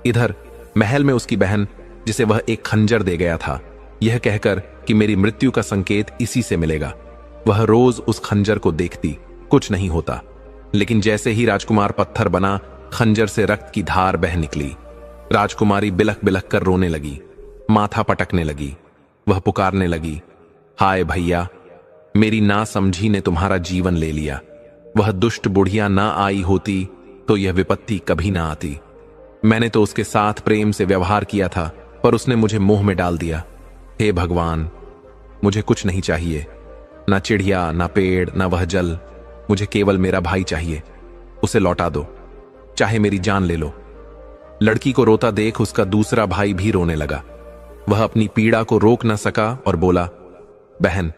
इधर महल में उसकी बहन, जिसे वह एक खंजर दे गया था, यह कहकर कि मेरी मृत्यु का संकेत इसी से मिलेगा, वह रोज उस खंजर को देखती, कुछ नहीं होता। लेकिन जैसे ही राजकुमार पत्थर बना, खंजर से रक्त की धार बह निकली। राजकुमारी बिलख बिलख कर रोने लगी, माथा पटकने लगी। वह पुकारने लगी, हाय भैया, मेरी नासमझी ने तुम्हारा जीवन ले लिया। वह दुष्ट बुढ़िया ना आई होती तो यह विपत्ति कभी ना आती। मैंने तो उसके साथ प्रेम से व्यवहार किया था, पर उसने मुझे मोह में डाल दिया। हे भगवान, मुझे कुछ नहीं चाहिए, ना चिड़िया, ना पेड़, ना वह जल। मुझे केवल मेरा भाई चाहिए, उसे लौटा दो, चाहे मेरी जान ले लो। लड़की को रोता देख उसका दूसरा भाई भी रोने लगा। वह अपनी पीड़ा को रोक न सका और बोला, बहन,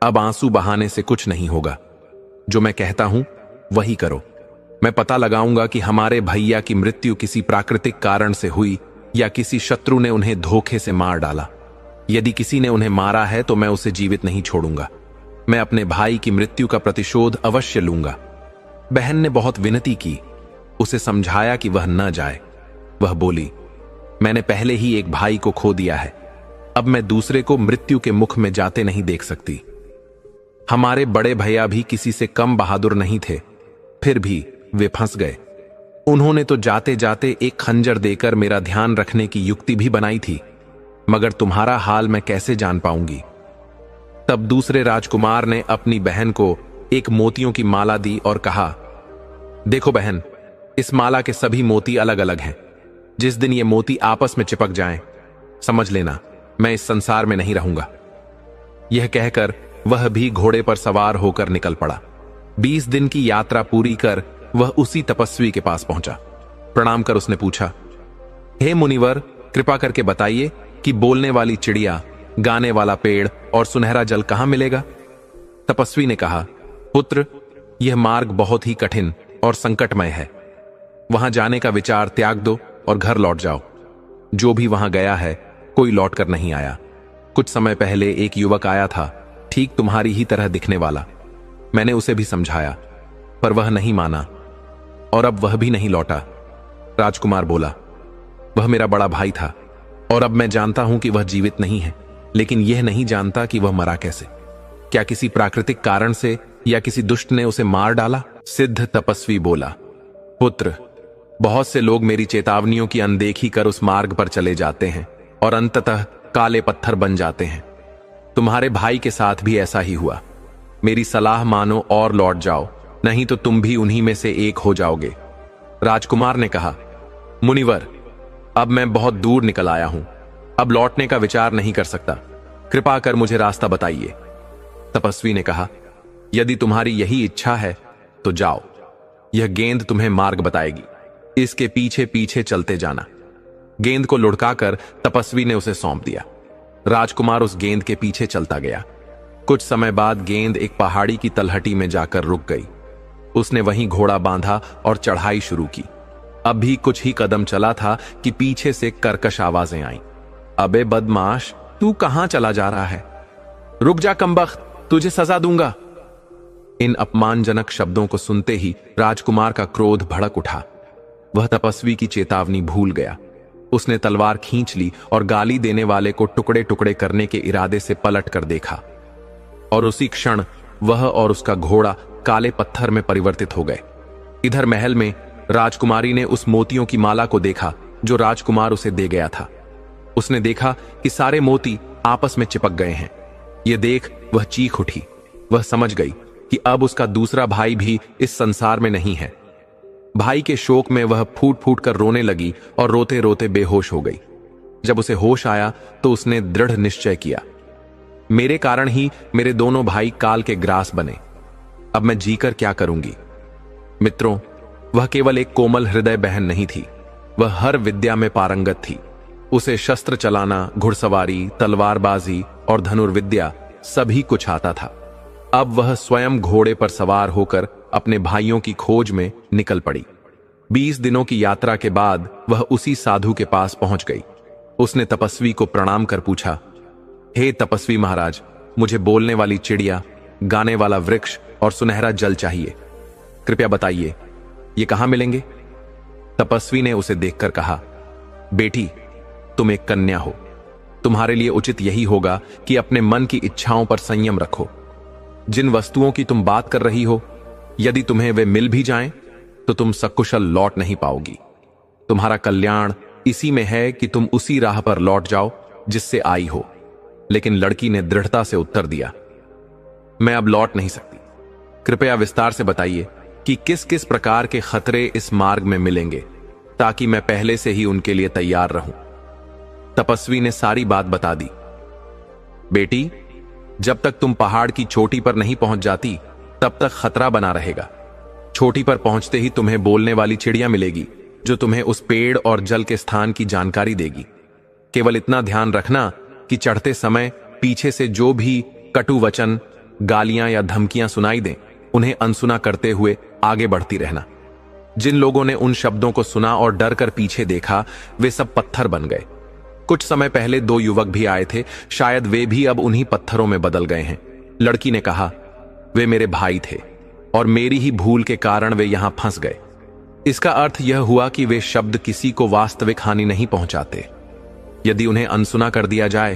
अब आंसू बहाने से कुछ नहीं होगा। जो मैं कहता हूं वही करो। मैं पता लगाऊंगा कि हमारे भैया की मृत्यु किसी प्राकृतिक कारण से हुई या किसी शत्रु ने उन्हें धोखे से मार डाला। यदि किसी ने उन्हें मारा है तो मैं उसे जीवित नहीं छोड़ूंगा। मैं अपने भाई की मृत्यु का प्रतिशोध अवश्य लूंगा। बहन ने बहुत विनती की, उसे समझाया कि वह न जाए। वह बोली, मैंने पहले ही एक भाई को खो दिया है, अब मैं दूसरे को मृत्यु के मुख में जाते नहीं देख सकती। हमारे बड़े भैया भी किसी से कम बहादुर नहीं थे, फिर भी वे फंस गए। उन्होंने तो जाते जाते एक खंजर देकर मेरा ध्यान रखने की युक्ति भी बनाई थी, मगर तुम्हारा हाल मैं कैसे जान पाऊंगी। तब दूसरे राजकुमार ने अपनी बहन को एक मोतियों की माला दी और कहा, देखो बहन, इस माला के सभी मोती अलग अलग हैं। जिस दिन ये मोती आपस में चिपक जाएं, समझ लेना मैं इस संसार में नहीं रहूंगा। यह कहकर वह भी घोड़े पर सवार होकर निकल पड़ा। 20 दिन की यात्रा पूरी कर वह उसी तपस्वी के पास पहुंचा। प्रणाम कर उसने पूछा, हे मुनिवर, कृपा करके बताइए कि बोलने वाली चिड़िया, गाने वाला पेड़ और सुनहरा जल कहां मिलेगा? तपस्वी ने कहा, पुत्र, यह मार्ग बहुत ही कठिन और संकटमय है। वहां जाने का विचार त्याग दो और घर लौट जाओ। जो भी वहां गया है, कोई लौट कर नहीं आया। कुछ समय पहले एक युवक आया था, ठीक तुम्हारी ही तरह दिखने वाला। मैंने उसे भी समझाया, पर वह नहीं माना और अब वह भी नहीं लौटा। राजकुमार बोला, वह मेरा बड़ा भाई था और अब मैं जानता हूं कि वह जीवित नहीं है, लेकिन यह नहीं जानता कि वह मरा कैसे। क्या किसी प्राकृतिक कारण से या किसी दुष्ट ने उसे मार डाला? सिद्ध तपस्वी बोला, पुत्र, बहुत से लोग मेरी चेतावनियों की अनदेखी कर उस मार्ग पर चले जाते हैं और अंततः काले पत्थर बन जाते हैं। तुम्हारे भाई के साथ भी ऐसा ही हुआ। मेरी सलाह मानो और लौट जाओ, नहीं तो तुम भी उन्हीं में से एक हो जाओगे। राजकुमार ने कहा, मुनिवर, अब मैं बहुत दूर निकल आया हूं, अब लौटने का विचार नहीं कर सकता। कृपा कर मुझे रास्ता बताइए। तपस्वी ने कहा, यदि तुम्हारी यही इच्छा है तो जाओ, यह गेंद तुम्हें मार्ग बताएगी। इसके पीछे पीछे चलते जाना। गेंद को लुढ़काकर तपस्वी ने उसे सौंप दिया। राजकुमार उस गेंद के पीछे चलता गया। कुछ समय बाद गेंद एक पहाड़ी की तलहटी में जाकर रुक गई। उसने वहीं घोड़ा बांधा और चढ़ाई शुरू की। अब भी कुछ ही कदम चला था कि पीछे से कर्कश आवाजें आईं। अबे बदमाश, तू कहां चला जा रहा है? रुक जा कमबख्त, तुझे सजा दूंगा। इन अपमानजनक शब्दों को सुनते ही राजकुमार का क्रोध भड़क उठा। वह तपस्वी की चेतावनी भूल गया। उसने तलवार खींच ली और गाली देने वाले को टुकड़े टुकड़े करने के इरादे से पलट कर देखा, और उसी क्षण वह और उसका घोड़ा काले पत्थर में परिवर्तित हो गए। इधर महल में राजकुमारी ने उस मोतियों की माला को देखा जो राजकुमार उसे दे गया था। उसने देखा कि सारे मोती आपस में चिपक गए हैं। यह देख वह चीख उठी। वह समझ गई कि अब उसका दूसरा भाई भी इस संसार में नहीं है। भाई के शोक में वह फूट फूट कर रोने लगी और रोते रोते बेहोश हो गई। जब उसे होश आया तो उसने दृढ़ निश्चय किया, मेरे कारण ही मेरे दोनों भाई काल के ग्रास बने। अब मैं जीकर क्या करूंगी? मित्रों, वह केवल एक कोमल हृदय बहन नहीं थी, वह हर विद्या में पारंगत थी। उसे शस्त्र चलाना, घुड़सवारी, तलवारबाजी और धनुर्विद्या सभी कुछ आता था। अब वह स्वयं घोड़े पर सवार होकर अपने भाइयों की खोज में निकल पड़ी। 20 दिनों की यात्रा के बाद वह उसी साधु के पास पहुंच गई। उसने तपस्वी को प्रणाम कर पूछा, हे तपस्वी महाराज, मुझे बोलने वाली चिड़िया, गाने वाला वृक्ष और सुनहरा जल चाहिए। कृपया बताइए, ये कहां मिलेंगे? तपस्वी ने उसे देखकर कहा, बेटी, तुम एक कन्या हो। तुम्हारे लिए उचित यही होगा कि अपने मन की इच्छाओं पर संयम रखो। जिन वस्तुओं की तुम बात कर रही हो, यदि तुम्हें वे मिल भी जाएं, तो तुम सकुशल लौट नहीं पाओगी। तुम्हारा कल्याण इसी में है कि तुम उसी राह पर लौट जाओ जिससे आई हो। लेकिन लड़की ने दृढ़ता से उत्तर दिया, मैं अब लौट नहीं सकती। कृपया विस्तार से बताइए कि किस किस प्रकार के खतरे इस मार्ग में मिलेंगे, ताकि मैं पहले से ही उनके लिए तैयार रहूं। तपस्वी ने सारी बात बता दी। बेटी, जब तक तुम पहाड़ की चोटी पर नहीं पहुंच जाती, तब तक खतरा बना रहेगा। चोटी पर पहुंचते ही तुम्हें बोलने वाली चिड़िया मिलेगी, जो तुम्हें उस पेड़ और जल के स्थान की जानकारी देगी। केवल इतना ध्यान रखना कि चढ़ते समय पीछे से जो भी कटु वचन, गालियां या धमकियां सुनाई दें, उन्हें अनसुना करते हुए आगे बढ़ती रहना। जिन लोगों ने उन शब्दों को सुना और डर कर पीछे देखा, वे सब पत्थर बन गए। कुछ समय पहले 2 युवक भी आए थे, शायद वे भी अब उन्हीं पत्थरों में बदल गए हैं। लड़की ने कहा, वे मेरे भाई थे और मेरी ही भूल के कारण वे यहां फंस गए। इसका अर्थ यह हुआ कि वे शब्द किसी को वास्तविक हानि नहीं पहुंचाते। यदि उन्हें अनसुना कर दिया जाए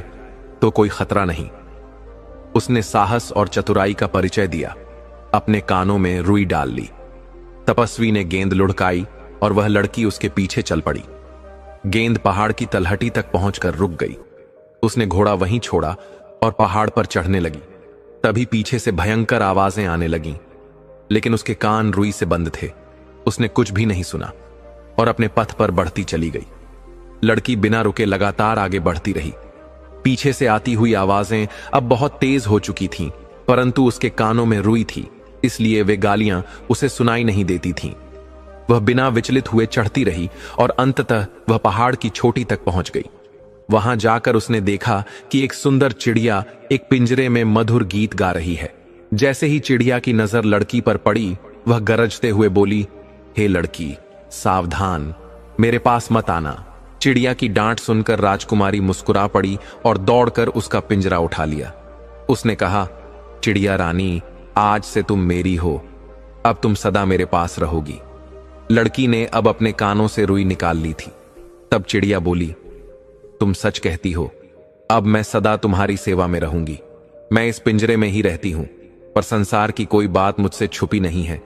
तो कोई खतरा नहीं। उसने साहस और चतुराई का परिचय दिया, अपने कानों में रुई डाल ली। तपस्वी ने गेंद लुढ़काई और वह लड़की उसके पीछे चल पड़ी। गेंद पहाड़ की तलहटी तक पहुंचकर रुक गई। उसने घोड़ा वहीं छोड़ा और पहाड़ पर चढ़ने लगी। तभी पीछे से भयंकर आवाजें आने लगीं, लेकिन उसके कान रुई से बंद थे। उसने कुछ भी नहीं सुना और अपने पथ पर बढ़ती चली गई। लड़की बिना रुके लगातार आगे बढ़ती रही। पीछे से आती हुई आवाजें अब बहुत तेज हो चुकी थीं, परंतु उसके कानों में रुई थी, इसलिए वे गालियां उसे सुनाई नहीं देती थीं। वह बिना विचलित हुए चढ़ती रही और अंततः वह पहाड़ की चोटी तक पहुंच गई। वहां जाकर उसने देखा कि एक सुंदर चिड़िया एक पिंजरे में मधुर गीत गा रही है। जैसे ही चिड़िया की नजर लड़की पर पड़ी, वह गरजते हुए बोली, हे लड़की, सावधान, मेरे पास मत आना। चिड़िया की डांट सुनकर राजकुमारी मुस्कुरा पड़ी और दौड़कर उसका पिंजरा उठा लिया। उसने कहा, चिड़िया रानी, आज से तुम मेरी हो, अब तुम सदा मेरे पास रहोगी। लड़की ने अब अपने कानों से रुई निकाल ली थी। तब चिड़िया बोली, तुम सच कहती हो, अब मैं सदा तुम्हारी सेवा में रहूंगी। मैं इस पिंजरे में ही रहती हूं, पर संसार की कोई बात मुझसे छुपी नहीं है।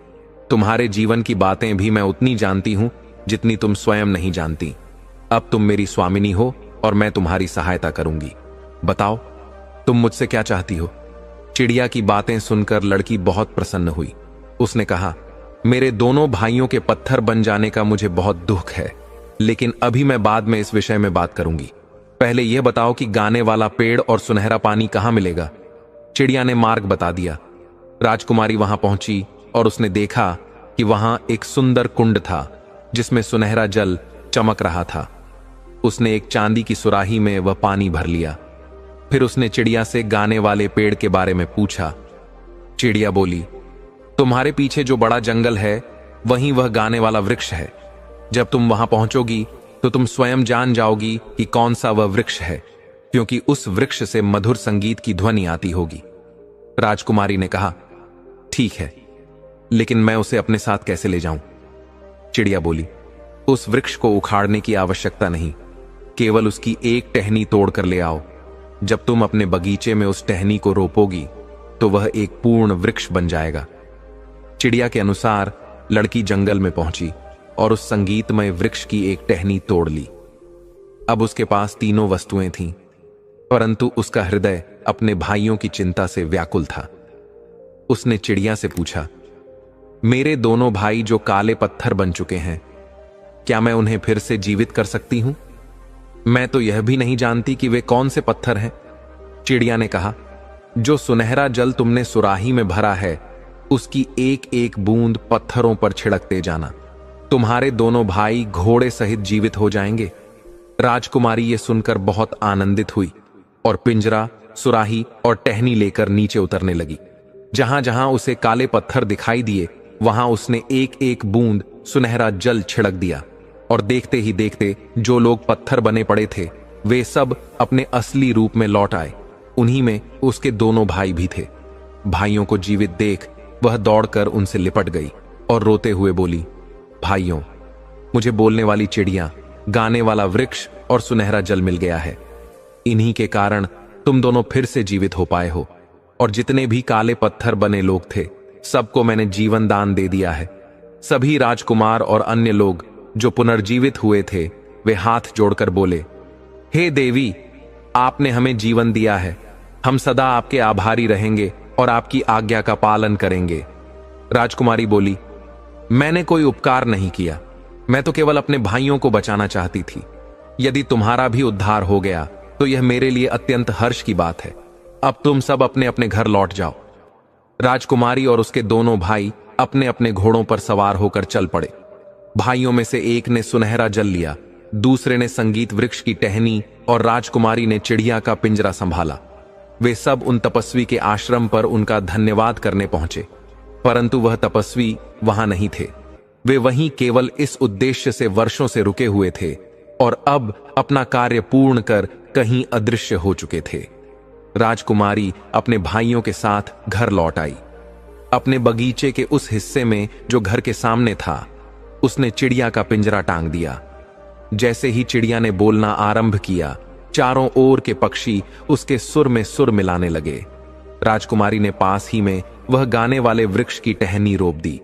तुम्हारे जीवन की बातें भी मैं उतनी जानती हूं जितनी तुम स्वयं नहीं जानती। अब तुम मेरी स्वामिनी हो और मैं तुम्हारी सहायता करूंगी। बताओ, तुम मुझसे क्या चाहती हो? चिड़िया की बातें सुनकर लड़की बहुत प्रसन्न हुई। उसने कहा, मेरे दोनों भाइयों के पत्थर बन जाने का मुझे बहुत दुख है, लेकिन अभी मैं बाद में इस विषय में बात करूंगी। पहले यह बताओ कि गाने वाला पेड़ और सुनहरा पानी कहां मिलेगा? चिड़िया ने मार्ग बता दिया। राजकुमारी वहां पहुंची और उसने देखा कि वहां एक सुंदर कुंड था जिसमें सुनहरा जल चमक रहा था। उसने एक चांदी की सुराही में वह पानी भर लिया। फिर उसने चिड़िया से गाने वाले पेड़ के बारे में पूछा। चिड़िया बोली, तुम्हारे पीछे जो बड़ा जंगल है वहीं वह गाने वाला वृक्ष है। जब तुम वहां पहुंचोगी तो तुम स्वयं जान जाओगी कि कौन सा वह वृक्ष है, क्योंकि उस वृक्ष से मधुर संगीत की ध्वनि आती होगी। राजकुमारी ने कहा, ठीक है, लेकिन मैं उसे अपने साथ कैसे ले जाऊं? चिड़िया बोली, उस वृक्ष को उखाड़ने की आवश्यकता नहीं, केवल उसकी एक टहनी तोड़कर ले आओ। जब तुम अपने बगीचे में उस टहनी को रोपोगी तो वह एक पूर्ण वृक्ष बन जाएगा। चिड़िया के अनुसार लड़की जंगल में पहुंची और उस संगीतमय वृक्ष की एक टहनी तोड़ ली। अब उसके पास तीनों वस्तुएं थीं, परंतु उसका हृदय अपने भाइयों की चिंता से व्याकुल था। उसने चिड़िया से पूछा, मेरे दोनों भाई जो काले पत्थर बन चुके हैं, क्या मैं उन्हें फिर से जीवित कर सकती हूं? मैं तो यह भी नहीं जानती कि वे कौन से पत्थर हैं। चिड़िया ने कहा, जो सुनहरा जल तुमने सुराही में भरा है उसकी एक एक बूंद पत्थरों पर छिड़कते जाना, तुम्हारे दोनों भाई घोड़े सहित जीवित हो जाएंगे। राजकुमारी ये सुनकर बहुत आनंदित हुई और पिंजरा, सुराही और टहनी लेकर नीचे उतरने लगी। जहां जहां उसे काले पत्थर दिखाई दिए वहां उसने एक एक बूंद सुनहरा जल छिड़क दिया और देखते ही देखते जो लोग पत्थर बने पड़े थे वे सब अपने असली रूप में लौट आए। उन्हीं में उसके दोनों भाई भी थे। भाइयों को जीवित देख वह दौड़कर उनसे लिपट गई और रोते हुए बोली, भाइयों, मुझे बोलने वाली चिड़िया, गाने वाला वृक्ष और सुनहरा जल मिल गया है। इन्हीं के कारण तुम दोनों फिर से जीवित हो पाए हो, और जितने भी काले पत्थर बने लोग थे सबको मैंने जीवन दान दे दिया है। सभी राजकुमार और अन्य लोग जो पुनर्जीवित हुए थे वे हाथ जोड़कर बोले, हे देवी, आपने हमें जीवन दिया है, हम सदा आपके आभारी रहेंगे और आपकी आज्ञा का पालन करेंगे। राजकुमारी बोली, मैंने कोई उपकार नहीं किया, मैं तो केवल अपने भाइयों को बचाना चाहती थी। यदि तुम्हारा भी उद्धार हो गया तो यह मेरे लिए अत्यंत हर्ष की बात है। अब तुम सब अपने अपने घर लौट जाओ। राजकुमारी और उसके दोनों भाई अपने अपने घोड़ों पर सवार होकर चल पड़े। भाइयों में से एक ने सुनहरा जल लिया, दूसरे ने संगीत वृक्ष की टहनी और राजकुमारी ने चिड़िया का पिंजरा संभाला। वे सब उन तपस्वी के आश्रम पर उनका धन्यवाद करने पहुंचे, परंतु वह तपस्वी वहां नहीं थे। वे वहीं केवल इस उद्देश्य से वर्षों से रुके हुए थे और अब अपना कार्य पूर्ण कर कहीं अदृश्य हो चुके थे। राजकुमारी अपने भाइयों के साथ घर लौट आई। अपने बगीचे के उस हिस्से में जो घर के सामने था उसने चिड़िया का पिंजरा टांग दिया। जैसे ही चिड़िया ने बोलना आरंभ किया, चारों ओर के पक्षी उसके सुर में सुर मिलाने लगे। राजकुमारी ने पास ही में वह गाने वाले वृक्ष की टहनी रोप दी,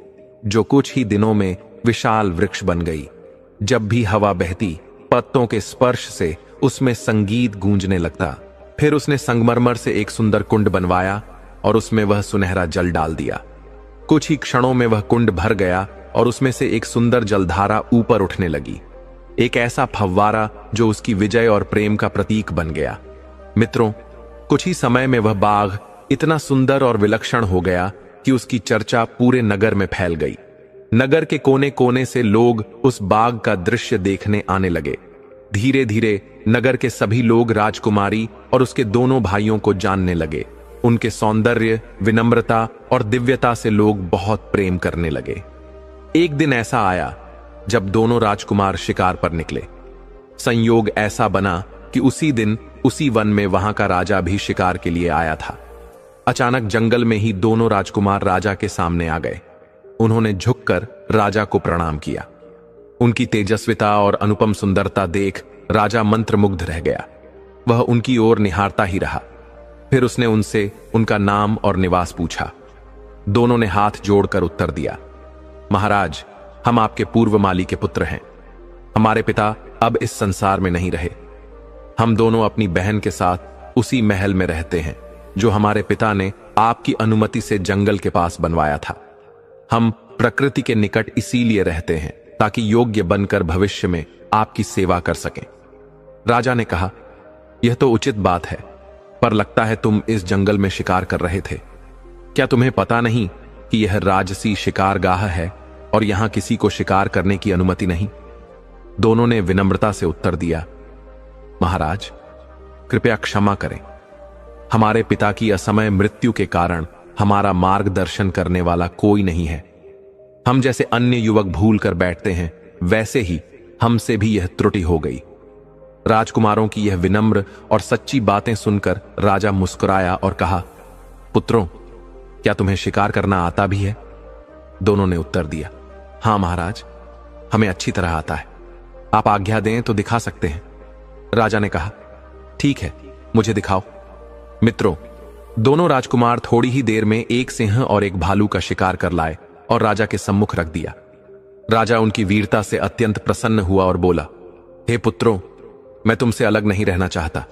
जो कुछ ही दिनों में विशाल वृक्ष बन गई। जब भी हवा बहती, पत्तों के स्पर्श से उसमें संगीत गूंजने लगता। फिर उसने संगमरमर से एक सुंदर कुंड बनवाया और उसमें वह सुनहरा जल डाल दिया। कुछ ही क्षणों में वह कुंड भर गया और उसमें से एक सुंदर जलधारा ऊपर उठने लगी, एक ऐसा फव्वारा जो उसकी विजय और प्रेम का प्रतीक बन गया। मित्रों, कुछ ही समय में वह बाग इतना सुंदर और विलक्षण हो गया कि उसकी चर्चा पूरे नगर में फैल गई। नगर के कोने कोने से लोग उस बाग का दृश्य देखने आने लगे। धीरे धीरे नगर के सभी लोग राजकुमारी और उसके दोनों भाइयों को जानने लगे। उनके सौंदर्य, विनम्रता और दिव्यता से लोग बहुत प्रेम करने लगे। एक दिन ऐसा आया जब दोनों राजकुमार शिकार पर निकले। संयोग ऐसा बना कि उसी दिन उसी वन में वहां का राजा भी शिकार के लिए आया था। अचानक जंगल में ही दोनों राजकुमार राजा के सामने आ गए। उन्होंने झुककर राजा को प्रणाम किया। उनकी तेजस्विता और अनुपम सुंदरता देख राजा मंत्रमुग्ध रह गया। वह उनकी ओर निहारता ही रहा। फिर उसने उनसे उनका नाम और निवास पूछा। दोनों ने हाथ जोड़कर उत्तर दिया, महाराज, हम आपके पूर्व माली के पुत्र हैं। हमारे पिता अब इस संसार में नहीं रहे। हम दोनों अपनी बहन के साथ उसी महल में रहते हैं जो हमारे पिता ने आपकी अनुमति से जंगल के पास बनवाया था। हम प्रकृति के निकट इसीलिए रहते हैं ताकि योग्य बनकर भविष्य में आपकी सेवा कर सकें। राजा ने कहा, यह तो उचित बात है, पर लगता है तुम इस जंगल में शिकार कर रहे थे। क्या तुम्हें पता नहीं कि यह राजसी शिकारगाह है और यहां किसी को शिकार करने की अनुमति नहीं? दोनों ने विनम्रता से उत्तर दिया, महाराज, कृपया क्षमा करें। हमारे पिता की असमय मृत्यु के कारण हमारा मार्गदर्शन करने वाला कोई नहीं है। हम जैसे अन्य युवक भूल कर बैठते हैं, वैसे ही हमसे भी यह त्रुटि हो गई। राजकुमारों की यह विनम्र और सच्ची बातें सुनकर राजा मुस्कुराया और कहा, पुत्रों, क्या तुम्हें शिकार करना आता भी है? दोनों ने उत्तर दिया, हां महाराज, हमें अच्छी तरह आता है। आप आज्ञा दें तो दिखा सकते हैं। राजा ने कहा, ठीक है, मुझे दिखाओ। मित्रों, दोनों राजकुमार थोड़ी ही देर में एक सिंह और एक भालू का शिकार कर लाए और राजा के सम्मुख रख दिया। राजा उनकी वीरता से अत्यंत प्रसन्न हुआ और बोला, हे पुत्रों, मैं तुमसे अलग नहीं रहना चाहता,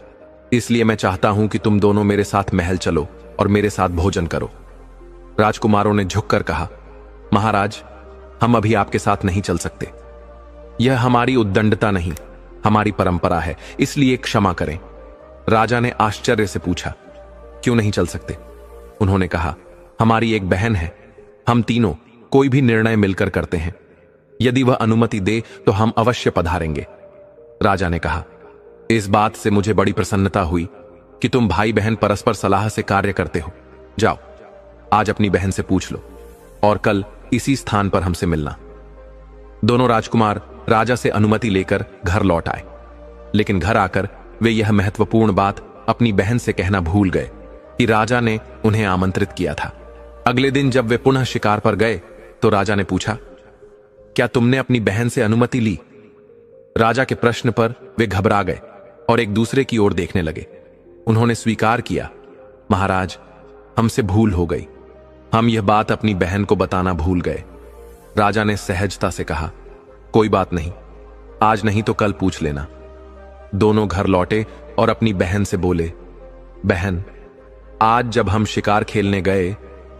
इसलिए मैं चाहता हूं कि तुम दोनों मेरे साथ महल चलो और मेरे साथ भोजन करो। राजकुमारों ने झुककर कहा, महाराज, हम अभी आपके साथ नहीं चल सकते। यह हमारी उद्दंडता नहीं, हमारी परंपरा है, इसलिए क्षमा करें। राजा ने आश्चर्य से पूछा, क्यों नहीं चल सकते? उन्होंने कहा, हमारी एक बहन है, हम तीनों कोई भी निर्णय मिलकर करते हैं। यदि वह अनुमति दे तो हम अवश्य पधारेंगे। राजा ने कहा, इस बात से मुझे बड़ी प्रसन्नता हुई कि तुम भाई बहन परस्पर सलाह से कार्य करते हो। जाओ, आज अपनी बहन से पूछ लो और कल इसी स्थान पर हमसे मिलना। दोनों राजकुमार राजा से अनुमति लेकर घर लौट आए, लेकिन घर आकर वे यह महत्वपूर्ण बात अपनी बहन से कहना भूल गए कि राजा ने उन्हें आमंत्रित किया था। अगले दिन जब वे पुनः शिकार पर गए तो राजा ने पूछा, क्या तुमने अपनी बहन से अनुमति ली? राजा के प्रश्न पर वे घबरा गए और एक दूसरे की ओर देखने लगे। उन्होंने स्वीकार किया, महाराज, हमसे भूल हो गई, हम यह बात अपनी बहन को बताना भूल गए। राजा ने सहजता से कहा, कोई बात नहीं, आज नहीं तो कल पूछ लेना। दोनों घर लौटे और अपनी बहन से बोले, बहन, आज जब हम शिकार खेलने गए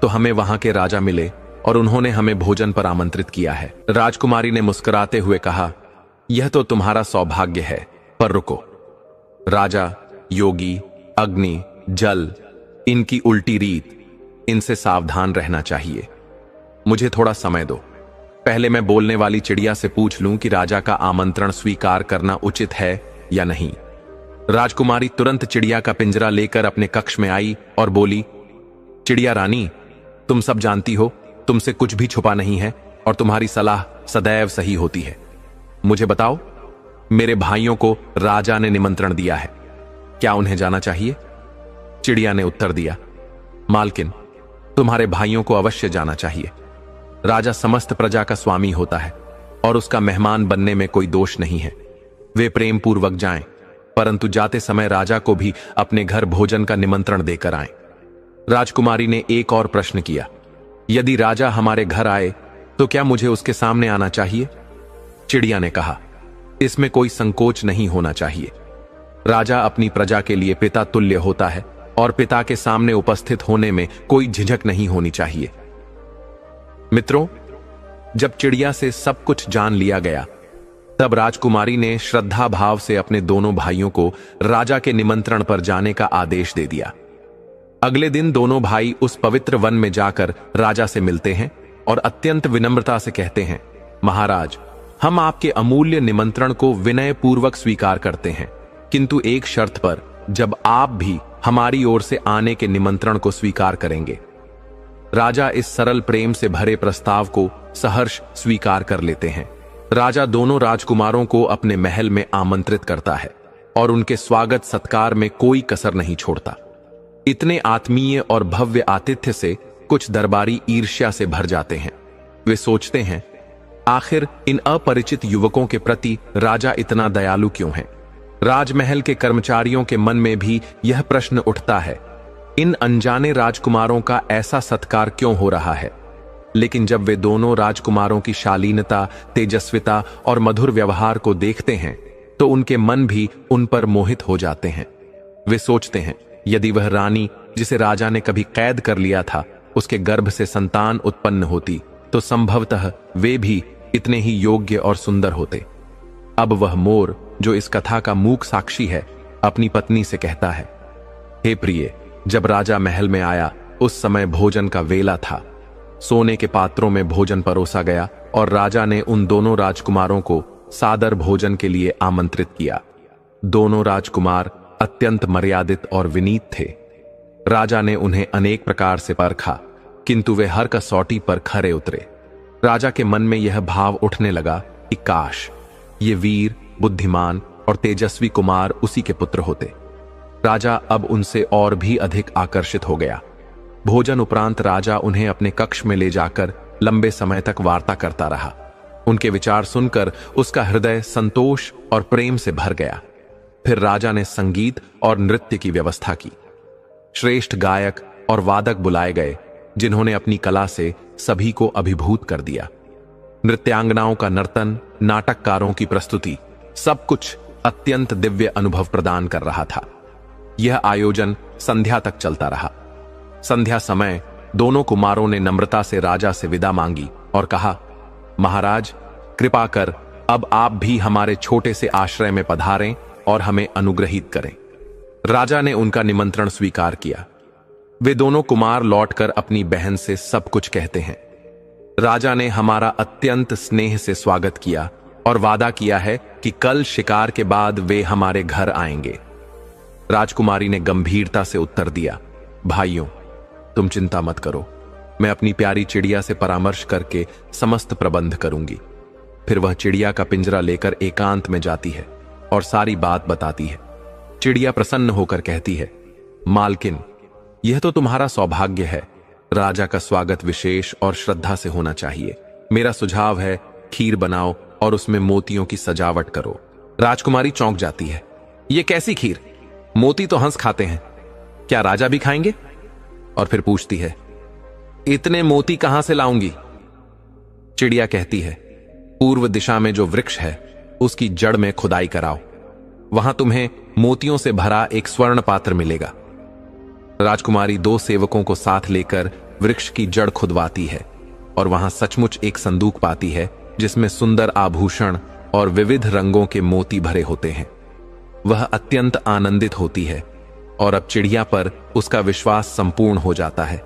तो हमें वहां के राजा मिले और उन्होंने हमें भोजन पर आमंत्रित किया है। राजकुमारी ने मुस्कुराते हुए कहा, यह तो तुम्हारा सौभाग्य है, पर रुको। राजा, योगी, अग्नि, जल, इनकी उल्टी रीत, इनसे सावधान रहना चाहिए। मुझे थोड़ा समय दो। पहले मैं बोलने वाली चिड़िया से पूछ लूं कि राजा का आमंत्रण स्वीकार करना उचित है या नहीं। राजकुमारी तुरंत चिड़िया का पिंजरा लेकर अपने कक्ष में आई और बोली, चिड़िया रानी, तुम सब जानती हो, तुमसे कुछ भी छुपा नहीं है और तुम्हारी सलाह सदैव सही होती है। मुझे बताओ, मेरे भाइयों को राजा ने निमंत्रण दिया है, क्या उन्हें जाना चाहिए? चिड़िया ने उत्तर दिया, मालकिन, तुम्हारे भाइयों को अवश्य जाना चाहिए। राजा समस्त प्रजा का स्वामी होता है और उसका मेहमान बनने में कोई दोष नहीं है। वे प्रेम पूर्वक जाएं, परंतु जाते समय राजा को भी अपने घर भोजन का निमंत्रण देकर आएं। राजकुमारी ने एक और प्रश्न किया, यदि राजा हमारे घर आए तो क्या मुझे उसके सामने आना चाहिए? चिड़िया ने कहा, इसमें कोई संकोच नहीं होना चाहिए। राजा अपनी प्रजा के लिए पिता तुल्य होता है और पिता के सामने उपस्थित होने में कोई झिझक नहीं होनी चाहिए। मित्रों, जब चिड़िया से सब कुछ जान लिया गया, तब राजकुमारी ने श्रद्धा भाव से अपने दोनों भाइयों को राजा के निमंत्रण पर जाने का आदेश दे दिया। अगले दिन दोनों भाई उस पवित्र वन में जाकर राजा से मिलते हैं और अत्यंत विनम्रता से कहते हैं, महाराज, हम आपके अमूल्य निमंत्रण को विनय पूर्वक स्वीकार करते हैं, किंतु एक शर्त पर, जब आप भी हमारी ओर से आने के निमंत्रण को स्वीकार करेंगे। राजा इस सरल प्रेम से भरे प्रस्ताव को सहर्ष स्वीकार कर लेते हैं। राजा दोनों राजकुमारों को अपने महल में आमंत्रित करता है और उनके स्वागत सत्कार में कोई कसर नहीं छोड़ता। इतने आत्मीय और भव्य आतिथ्य से कुछ दरबारी ईर्ष्या से भर जाते हैं। वे सोचते हैं, आखिर इन अपरिचित युवकों के प्रति राजा इतना दयालु क्यों है। राजमहल के कर्मचारियों के मन में भी यह प्रश्न उठता है, इन अनजाने राजकुमारों का ऐसा सत्कार क्यों हो रहा है। लेकिन जब वे दोनों राजकुमारों की शालीनता, तेजस्विता और मधुर व्यवहार को देखते हैं तो उनके मन भी उन पर मोहित हो जाते हैं। वे सोचते हैं, यदि वह रानी जिसे राजा ने कभी कैद कर लिया था उसके गर्भ से संतान उत्पन्न होती तो संभवतः वे भी इतने ही योग्य और सुंदर होते। अब वह मोर, जो इस कथा का मूक साक्षी है, अपनी पत्नी से कहता है, हे प्रिय, जब राजा महल में आया उस समय भोजन का वेला था। सोने के पात्रों में भोजन परोसा गया और राजा ने उन दोनों राजकुमारों को सादर भोजन के लिए आमंत्रित किया। दोनों राजकुमार अत्यंत मर्यादित और विनीत थे। राजा ने उन्हें अनेक प्रकार से परखा, किंतु वे हर कसौटी पर खरे उतरे। राजा के मन में यह भाव उठने लगा कि काश ये वीर, बुद्धिमान और तेजस्वी कुमार उसी के पुत्र होते। राजा अब उनसे और भी अधिक आकर्षित हो गया। भोजन उपरांत राजा उन्हें अपने कक्ष में ले जाकर लंबे समय तक वार्ता करता रहा। उनके विचार सुनकर उसका हृदय संतोष और प्रेम से भर गया। फिर राजा ने संगीत और नृत्य की व्यवस्था की। श्रेष्ठ गायक और वादक बुलाए गए, जिन्होंने अपनी कला से सभी को अभिभूत कर दिया। नृत्यांगनाओं का नर्तन, नाटककारों की प्रस्तुति, सब कुछ अत्यंत दिव्य अनुभव प्रदान कर रहा था। यह आयोजन संध्या तक चलता रहा। संध्या समय दोनों कुमारों ने नम्रता से राजा से विदा मांगी और कहा, महाराज, कृपा कर अब आप भी हमारे छोटे से आश्रय में पधारें और हमें अनुग्रहित करें। राजा ने उनका निमंत्रण स्वीकार किया। वे दोनों कुमार लौटकर अपनी बहन से सब कुछ कहते हैं। राजा ने हमारा अत्यंत स्नेह से स्वागत किया और वादा किया है कि कल शिकार के बाद वे हमारे घर आएंगे। राजकुमारी ने गंभीरता से उत्तर दिया, भाइयों, तुम चिंता मत करो, मैं अपनी प्यारी चिड़िया से परामर्श करके समस्त प्रबंध करूंगी। फिर वह चिड़िया का पिंजरा लेकर एकांत में जाती है और सारी बात बताती है। चिड़िया प्रसन्न होकर कहती है, मालकिन, यह तो तुम्हारा सौभाग्य है। राजा का स्वागत विशेष और श्रद्धा से होना चाहिए। मेरा सुझाव है, खीर बनाओ और उसमें मोतियों की सजावट करो। राजकुमारी चौंक जाती है, यह कैसी खीर? मोती तो हंस खाते हैं, क्या राजा भी खाएंगे? और फिर पूछती है, इतने मोती कहां से लाऊंगी? चिड़िया कहती है, पूर्व दिशा में जो वृक्ष है उसकी जड़ में खुदाई कराओ, वहां तुम्हें मोतियों से भरा एक स्वर्ण पात्र मिलेगा। राजकुमारी दो सेवकों को साथ लेकर वृक्ष की जड़ खुदवाती है और वहां सचमुच एक संदूक पाती है जिसमें सुंदर आभूषण और विविध रंगों के मोती भरे होते हैं। वह अत्यंत आनंदित होती है और अब चिड़िया पर उसका विश्वास संपूर्ण हो जाता है।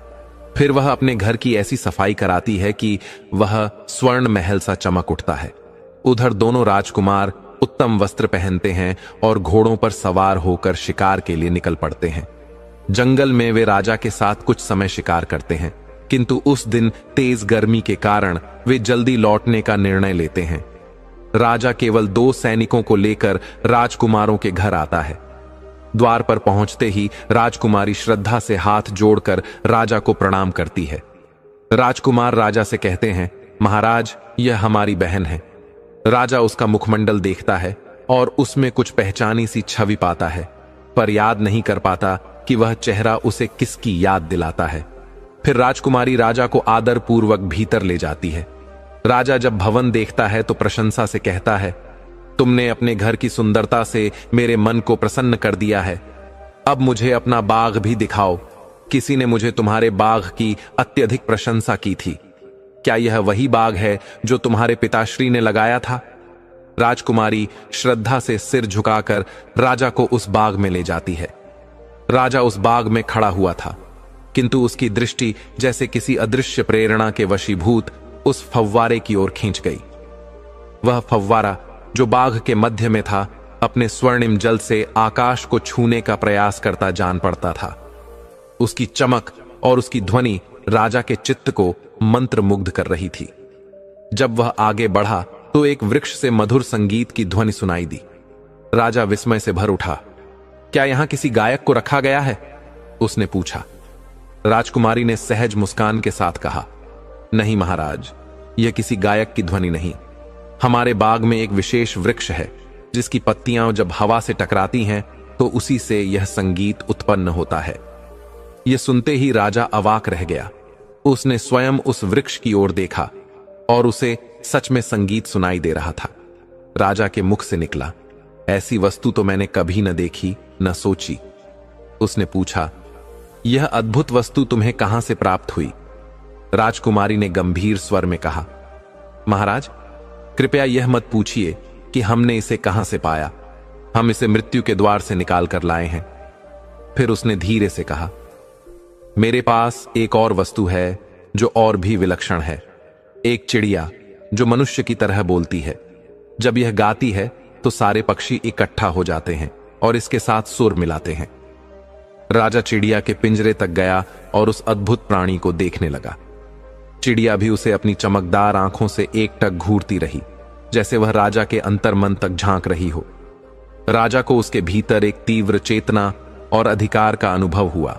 फिर वह अपने घर की ऐसी सफाई कराती है कि वह स्वर्ण महल सा चमक उठता है। उधर दोनों राजकुमार उत्तम वस्त्र पहनते हैं और घोड़ों पर सवार होकर शिकार के लिए निकल पड़ते हैं। जंगल में वे राजा के साथ कुछ समय शिकार करते हैं, किंतु उस दिन तेज गर्मी के कारण वे जल्दी लौटने का निर्णय लेते हैं। राजा केवल 2 सैनिकों को लेकर राजकुमारों के घर आता है। द्वार पर पहुंचते ही राजकुमारी श्रद्धा से हाथ जोड़कर राजा को प्रणाम करती है। राजकुमार राजा से कहते हैं, महाराज, यह हमारी बहन है। राजा उसका मुखमंडल देखता है और उसमें कुछ पहचानी सी छवि पाता है, पर याद नहीं कर पाता कि वह चेहरा उसे किसकी याद दिलाता है। फिर राजकुमारी राजा को आदर पूर्वक भीतर ले जाती है। राजा जब भवन देखता है तो प्रशंसा से कहता है, तुमने अपने घर की सुंदरता से मेरे मन को प्रसन्न कर दिया है। अब मुझे अपना बाग भी दिखाओ। किसी ने मुझे तुम्हारे बाग की अत्यधिक प्रशंसा की थी। क्या यह वही बाग है जो तुम्हारे पिताश्री ने लगाया था? राजकुमारी श्रद्धा से सिर झुकाकर राजा को उस बाग में ले जाती है। राजा उस बाग में खड़ा हुआ था, किंतु उसकी दृष्टि जैसे किसी अदृश्य प्रेरणा के वशीभूत उस फव्वारे की ओर खींच गई। वह फव्वारा जो बाघ के मध्य में था, अपने स्वर्णिम जल से आकाश को छूने का प्रयास करता जान पड़ता था। उसकी चमक और उसकी ध्वनि राजा के चित्त को मंत्रमुग्ध कर रही थी। जब वह आगे बढ़ा तो एक वृक्ष से मधुर संगीत की ध्वनि सुनाई दी। राजा विस्मय से भर उठा। क्या यहां किसी गायक को रखा गया है? उसने पूछा। राजकुमारी ने सहज मुस्कान के साथ कहा, नहीं महाराज, यह किसी गायक की ध्वनि नहीं। हमारे बाग में एक विशेष वृक्ष है जिसकी पत्तियां जब हवा से टकराती हैं तो उसी से यह संगीत उत्पन्न होता है। यह सुनते ही राजा अवाक रह गया। उसने स्वयं उस वृक्ष की ओर देखा और उसे सच में संगीत सुनाई दे रहा था। राजा के मुख से निकला, ऐसी वस्तु तो मैंने कभी न देखी न सोची। उसने पूछा, यह अद्भुत वस्तु तुम्हें कहां से प्राप्त हुई? राजकुमारी ने गंभीर स्वर में कहा, महाराज, कृपया यह मत पूछिए कि हमने इसे कहां से पाया। हम इसे मृत्यु के द्वार से निकाल कर लाए हैं। फिर उसने धीरे से कहा, मेरे पास एक और वस्तु है जो और भी विलक्षण है। एक चिड़िया जो मनुष्य की तरह बोलती है। जब यह गाती है तो सारे पक्षी इकट्ठा हो जाते हैं और इसके साथ सुर मिलाते हैं। राजा चिड़िया के पिंजरे तक गया और उस अद्भुत प्राणी को देखने लगा। चिड़िया भी उसे अपनी चमकदार आंखों से एकटक घूरती रही, जैसे वह राजा के अंतर्मन तक झांक रही हो। राजा को उसके भीतर एक तीव्र चेतना और अधिकार का अनुभव हुआ।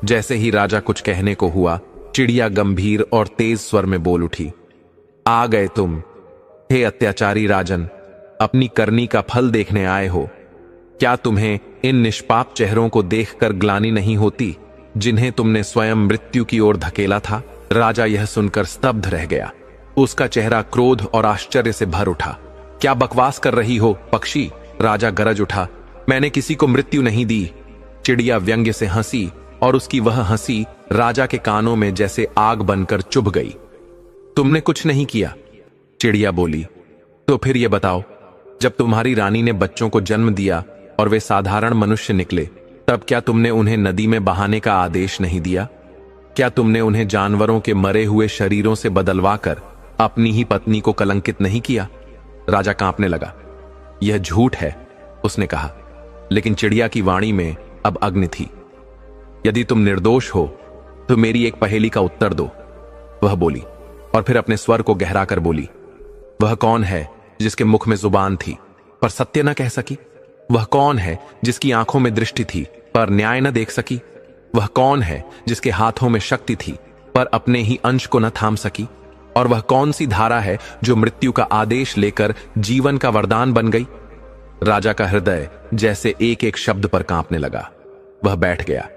जैसे ही राजा कुछ कहने को हुआ, चिड़िया गंभीर और तेज स्वर में बोल उठी, आ गए तुम, हे अत्याचारी राजन, अपनी करनी का फल देखने आए हो। क्या तुम्हें इन निष्पाप चेहरों को देखकर ग्लानि नहीं होती जिन्हें तुमने स्वयं मृत्यु की ओर धकेला था? राजा यह सुनकर स्तब्ध रह गया। उसका चेहरा क्रोध और आश्चर्य से भर उठा। क्या बकवास कर रही हो पक्षी? राजा गरज उठा, मैंने किसी को मृत्यु नहीं दी। चिड़िया व्यंग्य से हंसी और उसकी वह हंसी राजा के कानों में जैसे आग बनकर चुभ गई। तुमने कुछ नहीं किया, चिड़िया बोली। तो फिर यह बताओ, जब तुम्हारी रानी ने बच्चों को जन्म दिया और वे साधारण मनुष्य निकले, तब क्या तुमने उन्हें नदी में बहाने का आदेश नहीं दिया? क्या तुमने उन्हें जानवरों के मरे हुए शरीरों से बदलवाकर अपनी ही पत्नी को कलंकित नहीं किया? राजा कांपने लगा। यह झूठ है, उसने कहा, लेकिन चिड़िया की वाणी में अब अग्नि थी। यदि तुम निर्दोष हो तो मेरी एक पहेली का उत्तर दो, वह बोली, और फिर अपने स्वर को गहरा कर बोली, वह कौन है जिसके मुख में जुबान थी पर सत्य न कह सकी? वह कौन है जिसकी आंखों में दृष्टि थी पर न्याय न देख सकी? वह कौन है जिसके हाथों में शक्ति थी पर अपने ही अंश को न थाम सकी? और वह कौन सी धारा है जो मृत्यु का आदेश लेकर जीवन का वरदान बन गई? राजा का हृदय जैसे एक एक शब्द पर कांपने लगा। वह बैठ गया,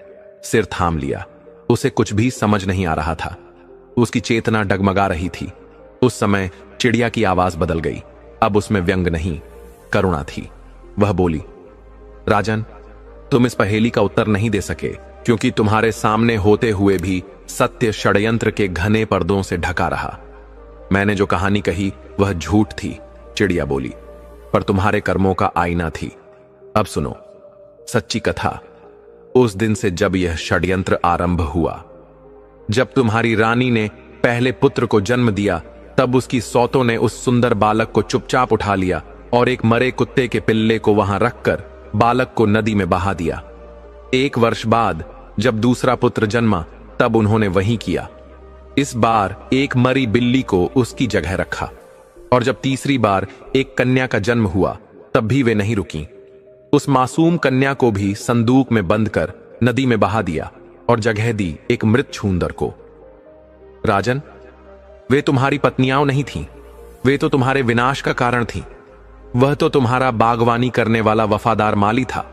सिर थाम लिया। उसे कुछ भी समझ नहीं आ रहा था। उसकी चेतना डगमगा रही थी। उस समय चिड़िया की आवाज बदल गई। अब उसमें व्यंग नहीं, करुणा थी। वह बोली, राजन, तुम इस पहेली का उत्तर नहीं दे सके क्योंकि तुम्हारे सामने होते हुए भी सत्य षड्यंत्र के घने पर्दों से ढका रहा। मैंने जो कहानी कही वह झूठ थी, चिड़िया बोली, पर तुम्हारे कर्मों का आईना थी। अब सुनो सच्ची कथा। उस दिन से जब यह षड्यंत्र आरंभ हुआ, जब तुम्हारी रानी ने पहले पुत्र को जन्म दिया, तब उसकी सौतों ने उस सुंदर बालक को चुपचाप उठा लिया और एक मरे कुत्ते के पिल्ले को वहां रखकर बालक को नदी में बहा दिया। 1 वर्ष बाद जब दूसरा पुत्र जन्मा, तब उन्होंने वही किया। इस बार एक मरी बिल्ली को उसकी जगह रखा, और जब तीसरी बार एक कन्या का जन्म हुआ, तब भी वे नहीं रुकीं। उस मासूम कन्या को भी संदूक में बंद कर नदी में बहा दिया और जगह दी एक मृत छूंदर को। राजन, वे तुम्हारी पत्नियां नहीं थीं, वे तो तुम्हारे विनाश का कारण थीं। वह तो तुम्हारा बागवानी करने वाला वफादार माली था,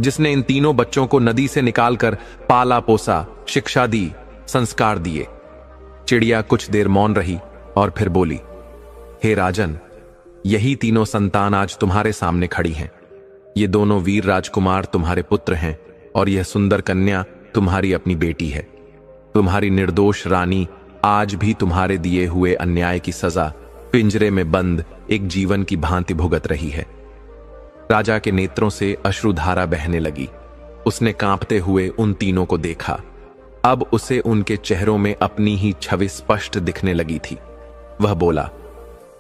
जिसने इन तीनों बच्चों को नदी से निकालकर पाला पोसा, शिक्षा दी, संस्कार दिए। चिड़िया कुछ देर मौन रही और फिर बोली, हे राजन, यही तीनों संतान आज तुम्हारे सामने खड़ी हैं। ये दोनों वीर राजकुमार तुम्हारे पुत्र हैं और यह सुंदर कन्या तुम्हारी अपनी बेटी है। तुम्हारी निर्दोष रानी आज भी तुम्हारे दिए हुए अन्याय की सजा पिंजरे में बंद एक जीवन की भांति भुगत रही है। राजा के नेत्रों से अश्रुधारा बहने लगी। उसने कांपते हुए उन तीनों को देखा। अब उसे उनके चेहरों में अपनी ही छवि स्पष्ट दिखने लगी थी। वह बोला,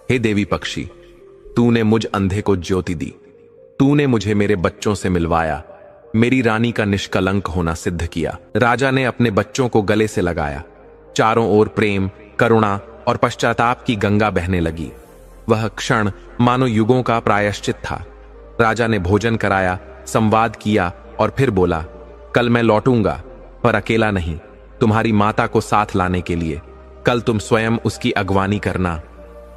हे देवी पक्षी, तूने मुझ अंधे को ज्योति दी, तूने मुझे मेरे बच्चों से मिलवाया, मेरी रानी का निष्कलंक होना सिद्ध किया। राजा ने अपने बच्चों को गले से लगाया। चारों ओर प्रेम, करुणा और पश्चाताप की गंगा बहने लगी। वह क्षण मानो युगों का प्रायश्चित था। राजा ने भोजन कराया, संवाद किया और फिर बोला, कल मैं लौटूंगा, पर अकेला नहीं, तुम्हारी माता को साथ लाने के लिए। कल तुम स्वयं उसकी अगवानी करना।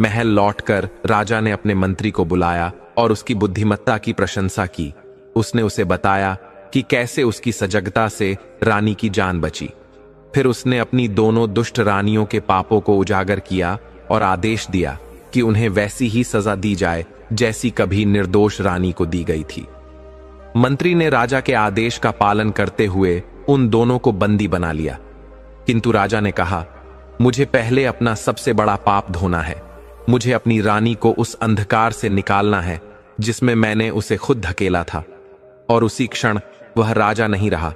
महल लौटकर राजा ने अपने मंत्री को बुलाया और उसकी बुद्धिमत्ता की प्रशंसा की। उसने उसे बताया कि कैसे उसकी सजगता से रानी की जान बची। फिर उसने अपनी दोनों दुष्ट रानियों के पापों को उजागर किया और आदेश दिया कि उन्हें वैसी ही सजा दी जाए जैसी कभी निर्दोष रानी को दी गई थी। मंत्री ने राजा के आदेश का पालन करते हुए उन दोनों को बंदी बना लिया, किंतु राजा ने कहा, मुझे पहले अपना सबसे बड़ा पाप धोना है। मुझे अपनी रानी को उस अंधकार से निकालना है जिसमें मैंने उसे खुद धकेला था। और उसी क्षण वह राजा नहीं रहा।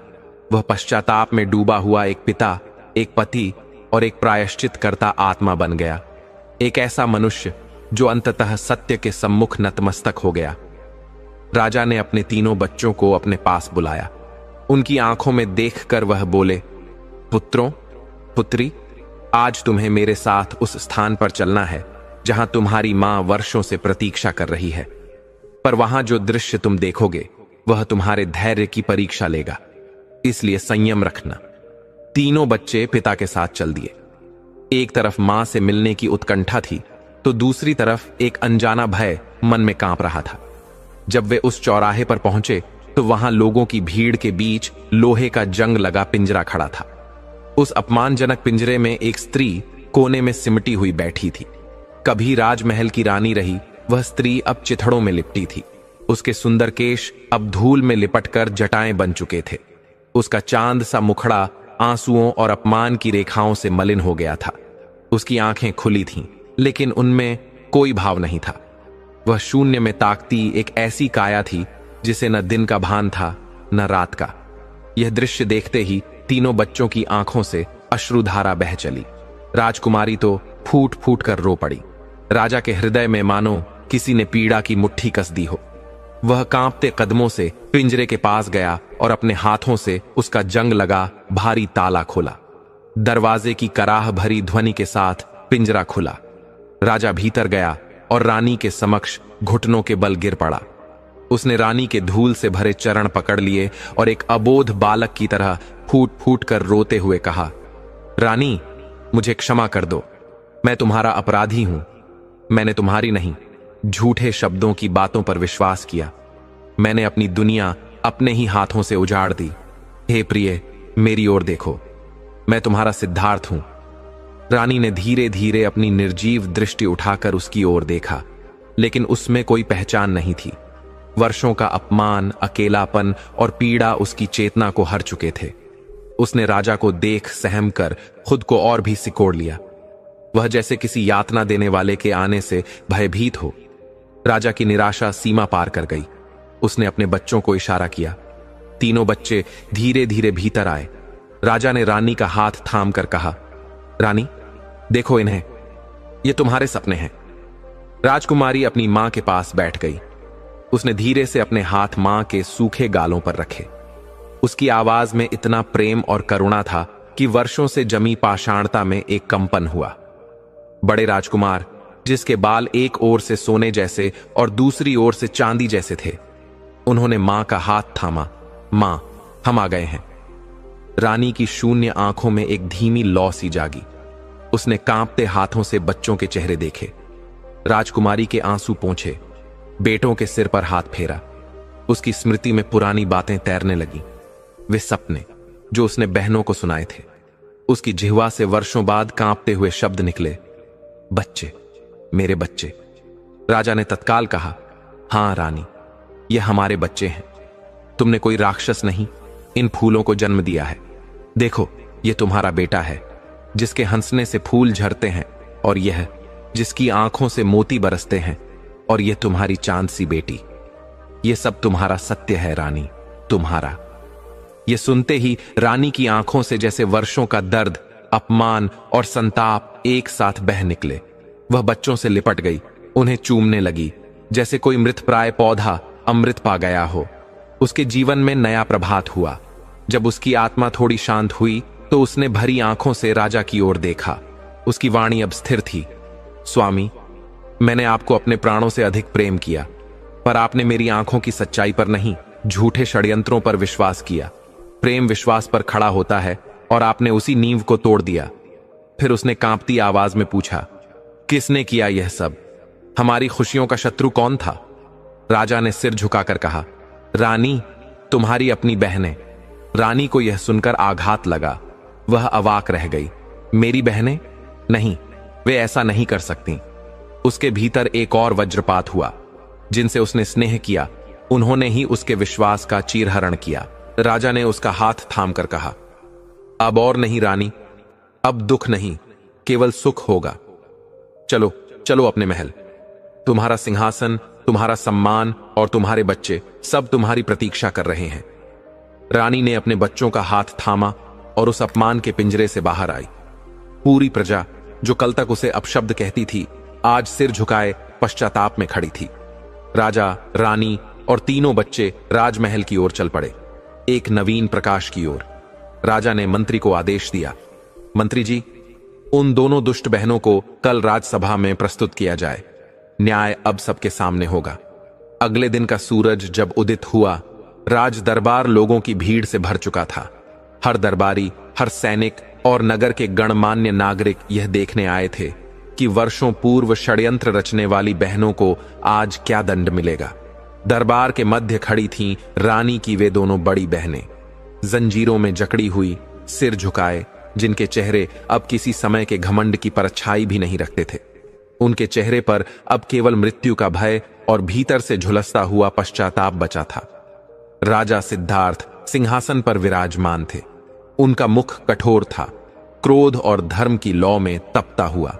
वह पश्चाताप में डूबा हुआ एक पिता, एक पति और एक प्रायश्चित करता आत्मा बन गया। एक ऐसा मनुष्य जो अंततः सत्य के सम्मुख नतमस्तक हो गया। राजा ने अपने तीनों बच्चों को अपने पास बुलाया। उनकी आंखों में देखकर वह बोले, पुत्रों, पुत्री, आज तुम्हें मेरे साथ उस स्थान पर चलना है जहां तुम्हारी मां वर्षों से प्रतीक्षा कर रही है। पर वहां जो दृश्य तुम देखोगे वह तुम्हारे धैर्य की परीक्षा लेगा, इसलिए संयम रखना। तीनों बच्चे पिता के साथ चल दिए। एक तरफ मां से मिलने की उत्कंठा थी, तो दूसरी तरफ एक अनजाना भय मन में कांप रहा था। जब वे उस चौराहे पर पहुंचे तो वहां लोगों की भीड़ के बीच लोहे का जंग लगा पिंजरा खड़ा था। उस अपमानजनक पिंजरे में एक स्त्री कोने में सिमटी हुई बैठी थी। कभी राजमहल की रानी रही वह स्त्री अब चिथड़ों में लिपटी थी। उसके सुंदर केश अब धूल में लिपटकर जटाएं बन चुके थे। उसका चांद सा मुखड़ा आंसुओं और अपमान की रेखाओं से मलिन हो गया था। उसकी आंखें खुली थीं, लेकिन उनमें कोई भाव नहीं था। वह शून्य में ताकती एक ऐसी काया थी जिसे न दिन का भान था न रात का। यह दृश्य देखते ही तीनों बच्चों की आंखों से अश्रुधारा बह चली। राजकुमारी तो फूट फूट कर रो पड़ी। राजा के हृदय में मानो किसी ने पीड़ा की मुट्ठी कस दी हो। वह कांपते कदमों से पिंजरे के पास गया और अपने हाथों से उसका जंग लगा भारी ताला खोला। दरवाजे की कराह भरी ध्वनि के साथ पिंजरा खुला। राजा भीतर गया और रानी के समक्ष घुटनों के बल गिर पड़ा। उसने रानी के धूल से भरे चरण पकड़ लिए और एक अबोध बालक की तरह फूट फूट कर रोते हुए कहा, रानी, मुझे क्षमा कर दो। मैं तुम्हारा अपराधी हूं। मैंने तुम्हारी नहीं, झूठे शब्दों की बातों पर विश्वास किया। मैंने अपनी दुनिया अपने ही हाथों से उजाड़ दी। हे प्रिय, मेरी ओर देखो, मैं तुम्हारा सिद्धार्थ हूं। रानी ने धीरे धीरे अपनी निर्जीव दृष्टि उठाकर उसकी ओर देखा, लेकिन उसमें कोई पहचान नहीं थी। वर्षों का अपमान, अकेलापन और पीड़ा उसकी चेतना को हर चुके थे। उसने राजा को देख सहम कर खुद को और भी सिकोड़ लिया। वह जैसे किसी यातना देने वाले के आने से भयभीत हो। राजा की निराशा सीमा पार कर गई। उसने अपने बच्चों को इशारा किया। तीनों बच्चे धीरे धीरे भीतर आए। राजा ने रानी का हाथ थाम कर कहा, रानी, देखो इन्हें, ये तुम्हारे सपने हैं। राजकुमारी अपनी मां के पास बैठ गई। उसने धीरे से अपने हाथ मां के सूखे गालों पर रखे। उसकी आवाज में इतना प्रेम और करुणा था कि वर्षों से जमी पाषाणता में एक कंपन हुआ। बड़े राजकुमार, जिसके बाल एक ओर से सोने जैसे और दूसरी ओर से चांदी जैसे थे, उन्होंने मां का हाथ थामा। मां, हम आ गए हैं। रानी की शून्य आंखों में एक धीमी लौ सी जागी। उसने कांपते हाथों से बच्चों के चेहरे देखे। राजकुमारी के आंसू पोंछे, बेटों के सिर पर हाथ फेरा। उसकी स्मृति में पुरानी बातें तैरने लगी। वे सपने जो उसने बहनों को सुनाए थे। उसकी जिह्वा से वर्षों बाद कांपते हुए शब्द निकले, बच्चे, मेरे बच्चे। राजा ने तत्काल कहा, हां रानी, ये हमारे बच्चे हैं। तुमने कोई राक्षस नहीं इन फूलों को जन्म दिया है। देखो, ये तुम्हारा बेटा है, जिसके हंसने से फूल झरते हैं, और यह जिसकी आंखों से मोती बरसते हैं, और यह तुम्हारी चांद सी बेटी। ये सब तुम्हारा सत्य है रानी, तुम्हारा। ये सुनते ही रानी की आंखों से जैसे वर्षों का दर्द, अपमान और संताप एक साथ बह निकले। वह बच्चों से लिपट गई, उन्हें चूमने लगी, जैसे कोई मृतप्राय पौधा अमृत पा गया हो। उसके जीवन में नया प्रभात हुआ। जब उसकी आत्मा थोड़ी शांत हुई तो उसने भरी आंखों से राजा की ओर देखा। उसकी वाणी अब स्थिर थी। स्वामी, मैंने आपको अपने प्राणों से अधिक प्रेम किया, पर आपने मेरी आंखों की सच्चाई पर नहीं, झूठे षड्यंत्रों पर विश्वास किया। प्रेम विश्वास पर खड़ा होता है और आपने उसी नींव को तोड़ दिया। फिर उसने कांपती आवाज में पूछा, किसने किया यह सब? हमारी खुशियों का शत्रु कौन था? राजा ने सिर झुकाकर कहा, रानी, तुम्हारी अपनी बहनें। रानी को यह सुनकर आघात लगा। वह अवाक रह गई। मेरी बहनें? नहीं, वे ऐसा नहीं कर सकती। उसके भीतर एक और वज्रपात हुआ। जिनसे उसने स्नेह किया, उन्होंने ही उसके विश्वास का चीरहरण किया। राजा ने उसका हाथ थामकर कहा, अब और नहीं रानी, अब दुख नहीं, केवल सुख होगा। चलो चलो अपने महल। तुम्हारा सिंहासन, तुम्हारा सम्मान और तुम्हारे बच्चे सब तुम्हारी प्रतीक्षा कर रहे हैं। रानी ने अपने बच्चों का हाथ थामा और उस अपमान के पिंजरे से बाहर आई। पूरी प्रजा, जो कल तक उसे अपशब्द कहती थी, आज सिर झुकाए पश्चाताप में खड़ी थी। राजा, रानी और तीनों बच्चे राजमहल की ओर चल पड़े, एक नवीन प्रकाश की ओर। राजा ने मंत्री को आदेश दिया, मंत्री जी, उन दोनों दुष्ट बहनों को कल राजसभा में प्रस्तुत किया जाए। न्याय अब सबके सामने होगा। अगले दिन का सूरज जब उदित हुआ, राज दरबार लोगों की भीड़ से भर चुका था। हर दरबारी, हर सैनिक और नगर के गणमान्य नागरिक यह देखने आए थे कि वर्षों पूर्व षड्यंत्र रचने वाली बहनों को आज क्या दंड मिलेगा। दरबार के मध्य खड़ी थीं रानी की वे दोनों बड़ी बहनें, जंजीरों में जकड़ी हुई, सिर झुकाए, जिनके चेहरे अब किसी समय के घमंड की परछाई भी नहीं रखते थे। उनके चेहरे पर अब केवल मृत्यु का भय और भीतर से झुलसता हुआ पश्चाताप बचा था। राजा सिद्धार्थ सिंहासन पर विराजमान थे। उनका मुख कठोर था, क्रोध और धर्म की लौ में तपता हुआ।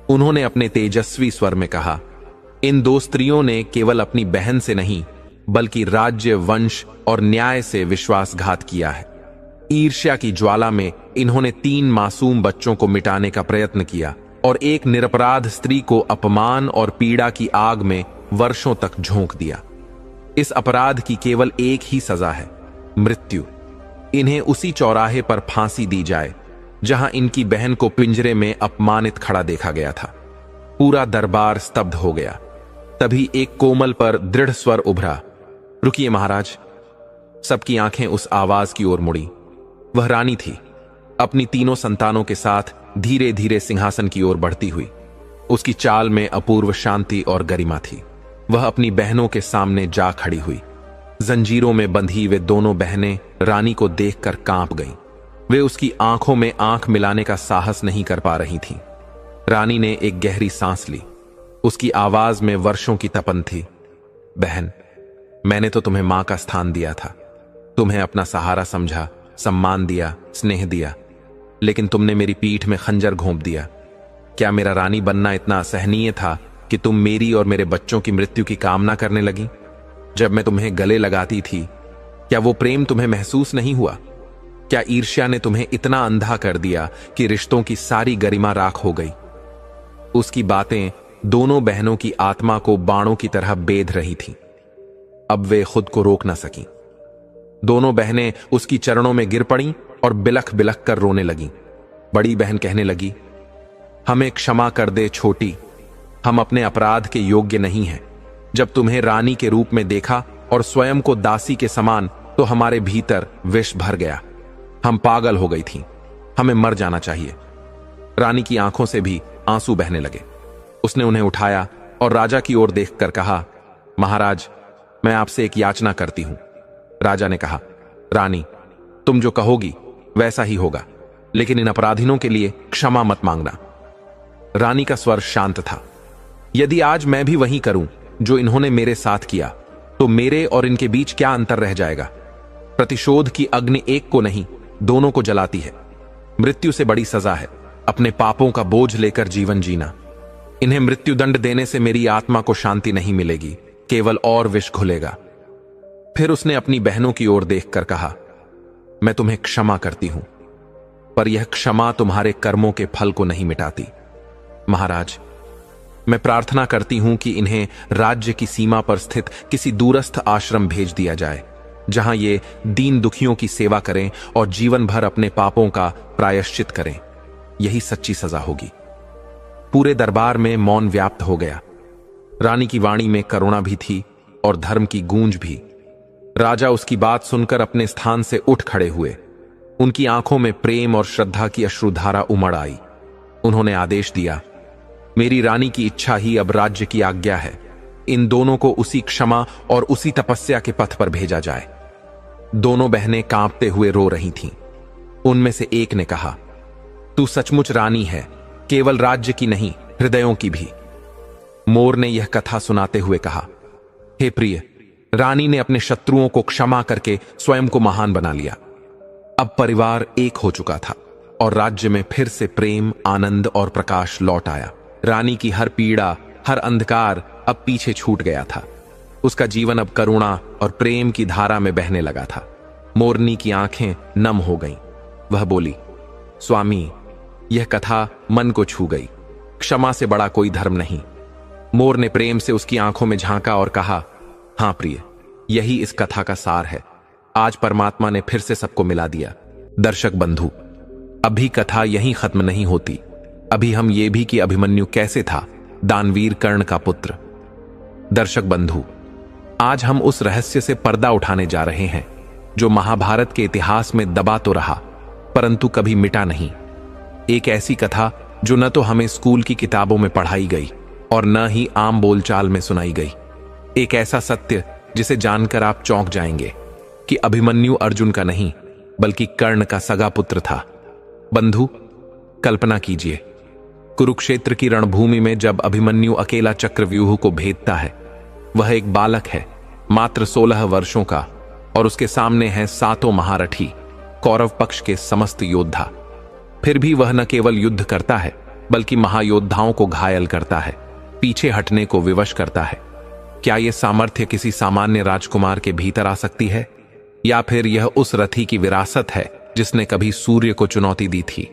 उन्होंने अपने तेजस्वी स्वर में कहा, इन दो स्त्रियों ने केवल अपनी बहन से नहीं, बल्कि राज्य, वंश और न्याय से विश्वासघात किया है। ईर्ष्या की ज्वाला में इन्होंने 3 मासूम बच्चों को मिटाने का प्रयत्न किया और एक निरपराध स्त्री को अपमान और पीड़ा की आग में वर्षों तक झोंक दिया। इस अपराध की केवल एक ही सजा है, मृत्यु। इन्हें उसी चौराहे पर फांसी दी जाए जहां इनकी बहन को पिंजरे में अपमानित खड़ा देखा गया था। पूरा दरबार स्तब्ध हो गया। तभी एक कोमल पर दृढ़ स्वर उभरा, रुकिए महाराज। सबकी आंखें उस आवाज की ओर मुड़ी। वह रानी थी, अपनी तीनों संतानों के साथ धीरे धीरे सिंहासन की ओर बढ़ती हुई। उसकी चाल में अपूर्व शांति और गरिमा थी। वह अपनी बहनों के सामने जा खड़ी हुई। जंजीरों में बंधी वे दोनों बहनें रानी को देखकर कांप गईं। वे उसकी आंखों में आंख मिलाने का साहस नहीं कर पा रही थीं। रानी ने एक गहरी सांस ली। उसकी आवाज में वर्षों की तपन थी। बहन, मैंने तो तुम्हें मां का स्थान दिया था, तुम्हें अपना सहारा समझा, सम्मान दिया, स्नेह दिया, लेकिन तुमने मेरी पीठ में खंजर घोंप दिया। क्या मेरा रानी बनना इतना असहनीय था कि तुम मेरी और मेरे बच्चों की मृत्यु की कामना करने लगी? जब मैं तुम्हें गले लगाती थी, क्या वो प्रेम तुम्हें महसूस नहीं हुआ? क्या ईर्ष्या ने तुम्हें इतना अंधा कर दिया कि रिश्तों की सारी गरिमा राख हो गई? उसकी बातें दोनों बहनों की आत्मा को बाणों की तरह बेध रही थीं। अब वे खुद को रोक न सकीं। दोनों बहनें उसकी चरणों में गिर पड़ीं और बिलख बिलख कर रोने लगीं। बड़ी बहन कहने लगी, हमें क्षमा कर दे छोटी, हम अपने अपराध के योग्य नहीं हैं। जब तुम्हें रानी के रूप में देखा और स्वयं को दासी के समान, तो हमारे भीतर विष भर गया। हम पागल हो गई थीं, हमें मर जाना चाहिए। रानी की आंखों से भी आंसू बहने लगे। उसने उन्हें उठाया और राजा की ओर देखकर कहा, महाराज, मैं आपसे एक याचना करती हूं। राजा ने कहा, रानी, तुम जो कहोगी वैसा ही होगा, लेकिन इन अपराधियों के लिए क्षमा मत मांगना। रानी का स्वर शांत था। यदि आज मैं भी वही करूं जो इन्होंने मेरे साथ किया, तो मेरे और इनके बीच क्या अंतर रह जाएगा? प्रतिशोध की अग्नि एक को नहीं, दोनों को जलाती है। मृत्यु से बड़ी सजा है अपने पापों का बोझ लेकर जीवन जीना। इन्हें मृत्युदंड देने से मेरी आत्मा को शांति नहीं मिलेगी, केवल और विष घुलेगा। फिर उसने अपनी बहनों की ओर देखकर कहा, मैं तुम्हें क्षमा करती हूं, पर यह क्षमा तुम्हारे कर्मों के फल को नहीं मिटाती। महाराज, मैं प्रार्थना करती हूं कि इन्हें राज्य की सीमा पर स्थित किसी दूरस्थ आश्रम भेज दिया जाए, जहां ये दीन दुखियों की सेवा करें और जीवन भर अपने पापों का प्रायश्चित करें। यही सच्ची सजा होगी। पूरे दरबार में मौन व्याप्त हो गया। रानी की वाणी में करुणा भी थी और धर्म की गूंज भी। राजा उसकी बात सुनकर अपने स्थान से उठ खड़े हुए। उनकी आंखों में प्रेम और श्रद्धा की अश्रुधारा उमड़ आई। उन्होंने आदेश दिया, मेरी रानी की इच्छा ही अब राज्य की आज्ञा है। इन दोनों को उसी क्षमा और उसी तपस्या के पथ पर भेजा जाए। दोनों बहनें कांपते हुए रो रही थीं। उनमें से एक ने कहा, तू सचमुच रानी है, केवल राज्य की नहीं, हृदयों की भी। मोर ने यह कथा सुनाते हुए कहा, हे प्रिय, रानी ने अपने शत्रुओं को क्षमा करके स्वयं को महान बना लिया। अब परिवार एक हो चुका था और राज्य में फिर से प्रेम, आनंद और प्रकाश लौट आया। रानी की हर पीड़ा, हर अंधकार अब पीछे छूट गया था। उसका जीवन अब करुणा और प्रेम की धारा में बहने लगा था। मोरनी की आंखें नम हो गईं। वह बोली, स्वामी, यह कथा मन को छू गई। क्षमा से बड़ा कोई धर्म नहीं। मोर ने प्रेम से उसकी आंखों में झांका और कहा, हां प्रिय, यही इस कथा का सार है। आज परमात्मा ने फिर से सबको मिला दिया। दर्शक बंधु, अभी कथा यहीं खत्म नहीं होती। अभी हम ये भी कि अभिमन्यु कैसे था, दानवीर कर्ण का पुत्र। दर्शक बंधु, आज हम उस रहस्य से पर्दा उठाने जा रहे हैं जो महाभारत के इतिहास में दबा तो रहा, परंतु कभी मिटा नहीं। एक ऐसी कथा जो न तो हमें स्कूल की किताबों में पढ़ाई गई और न ही आम बोलचाल में सुनाई गई। एक ऐसा सत्य जिसे जानकर आप चौंक जाएंगे कि अभिमन्यु अर्जुन का नहीं, बल्कि कर्ण का सगा पुत्र था। बंधु, कल्पना कीजिए, कुरुक्षेत्र की रणभूमि में जब अभिमन्यु अकेला चक्रव्यूह को भेदता है। वह एक बालक है, मात्र 16 वर्षों का, और उसके सामने हैं 7 महारथी, कौरव पक्ष के समस्त योद्धा। फिर भी वह न केवल युद्ध करता है, बल्कि महायोद्धाओं को घायल करता है, पीछे हटने को विवश करता है। क्या यह सामर्थ्य किसी सामान्य राजकुमार के भीतर आ सकती है, या फिर यह उस रथी की विरासत है जिसने कभी सूर्य को चुनौती दी थी?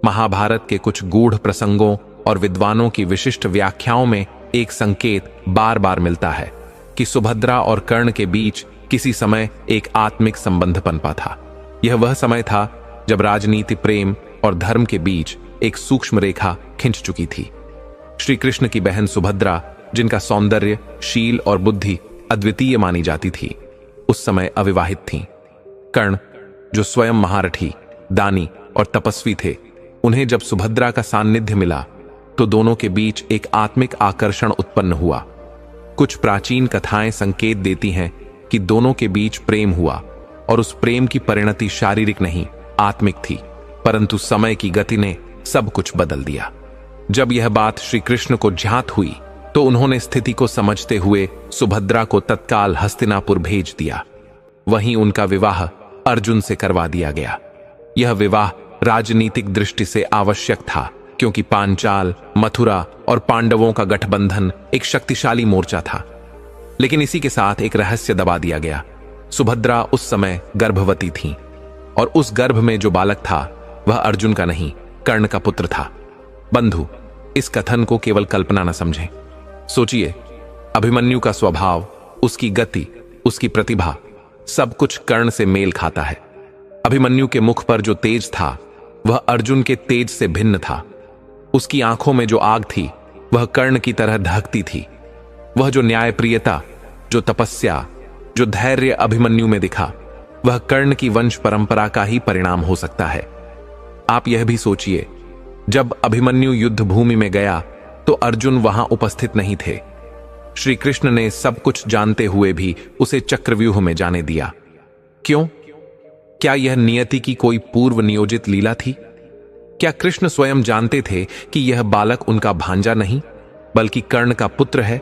महाभारत के कुछ गूढ़ प्रसंगों और विद्वानों की विशिष्ट व्याख्याओं में एक संकेत बार बार मिलता है कि सुभद्रा और कर्ण के बीच किसी समय एक आत्मिक संबंध पनपा था। यह वह समय था जब राजनीति, प्रेम और धर्म के बीच एक सूक्ष्म रेखा खिंच चुकी थी। श्री कृष्ण की बहन सुभद्रा, जिनका सौंदर्य, शील और बुद्धि अद्वितीय मानी जाती थी, उस समय अविवाहित थीं। कर्ण, जो स्वयं महारथी, दानी और तपस्वी थे, उन्हें जब सुभद्रा का सान्निध्य मिला तो दोनों के बीच एक आत्मिक आकर्षण उत्पन्न हुआ। कुछ प्राचीन कथाएं संकेत देती हैं कि दोनों के बीच प्रेम हुआ, और उस प्रेम की परिणति शारीरिक नहीं, आत्मिक थी। परंतु समय की गति ने सब कुछ बदल दिया। जब यह बात श्री कृष्ण को ज्ञात हुई तो उन्होंने स्थिति को समझते हुए सुभद्रा को तत्काल हस्तिनापुर भेज दिया। वहीं उनका विवाह अर्जुन से करवा दिया गया। यह विवाह राजनीतिक दृष्टि से आवश्यक था, क्योंकि पांचाल, मथुरा और पांडवों का गठबंधन एक शक्तिशाली मोर्चा था। लेकिन इसी के साथ एक रहस्य दबा दिया गया। सुभद्रा उस समय गर्भवती थी, और उस गर्भ में जो बालक था वह अर्जुन का नहीं, कर्ण का पुत्र था। बंधु, इस कथन को केवल कल्पना न समझें। सोचिए, अभिमन्यु का स्वभाव, उसकी गति, उसकी प्रतिभा, सब कुछ कर्ण से मेल खाता है। अभिमन्यु के मुख पर जो तेज था वह अर्जुन के तेज से भिन्न था। उसकी आंखों में जो आग थी वह कर्ण की तरह दहकती थी। वह जो न्यायप्रियता, जो तपस्या, जो धैर्य अभिमन्यु में दिखा, वह कर्ण की वंश परंपरा का ही परिणाम हो सकता है। आप यह भी सोचिए, जब अभिमन्यु युद्ध भूमि में गया तो अर्जुन वहां उपस्थित नहीं थे। श्री कृष्ण ने सब कुछ जानते हुए भी उसे चक्रव्यूह में जाने दिया। क्यों? क्या यह नियति की कोई पूर्व नियोजित लीला थी? क्या कृष्ण स्वयं जानते थे कि यह बालक उनका भांजा नहीं, बल्कि कर्ण का पुत्र है,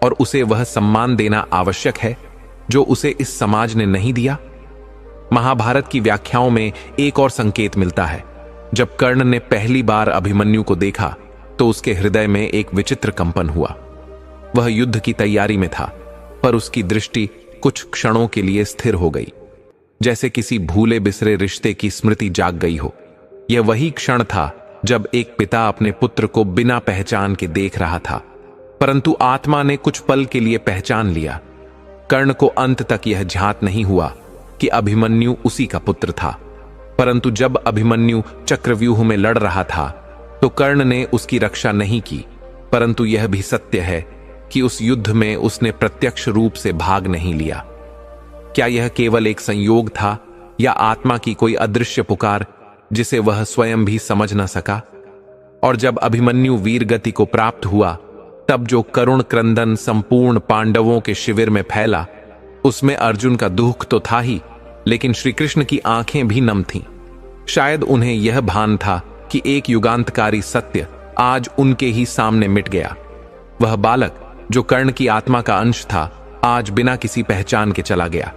और उसे वह सम्मान देना आवश्यक है जो उसे इस समाज ने नहीं दिया? महाभारत की व्याख्याओं में एक और संकेत मिलता है। जब कर्ण ने पहली बार अभिमन्यु को देखा तो उसके हृदय में एक विचित्र कंपन हुआ। वह युद्ध की तैयारी में था, पर उसकी दृष्टि कुछ क्षणों के लिए स्थिर हो गई। जैसे किसी भूले बिसरे रिश्ते की स्मृति जाग गई हो। यह वही क्षण था जब एक पिता अपने पुत्र को बिना पहचान के देख रहा था, परंतु आत्मा ने कुछ पल के लिए पहचान लिया। कर्ण को अंत तक यह झांत नहीं हुआ कि अभिमन्यु उसी का पुत्र था, परंतु जब अभिमन्यु चक्रव्यूह में लड़ रहा था तो कर्ण ने उसकी रक्षा नहीं की। परंतु यह भी सत्य है कि उस युद्ध में उसने प्रत्यक्ष रूप से भाग नहीं लिया। क्या यह केवल एक संयोग था या आत्मा की कोई अदृश्य पुकार जिसे वह स्वयं भी समझ न सका? और जब अभिमन्यु वीर गति को प्राप्त हुआ, तब जो करुण क्रंदन संपूर्ण पांडवों के शिविर में फैला, उसमें अर्जुन का दुख तो था ही, लेकिन श्री कृष्ण की आंखें भी नम थीं। शायद उन्हें यह भान था कि एक युगांतकारी सत्य आज उनके ही सामने मिट गया। वह बालक जो कर्ण की आत्मा का अंश था, आज बिना किसी पहचान के चला गया।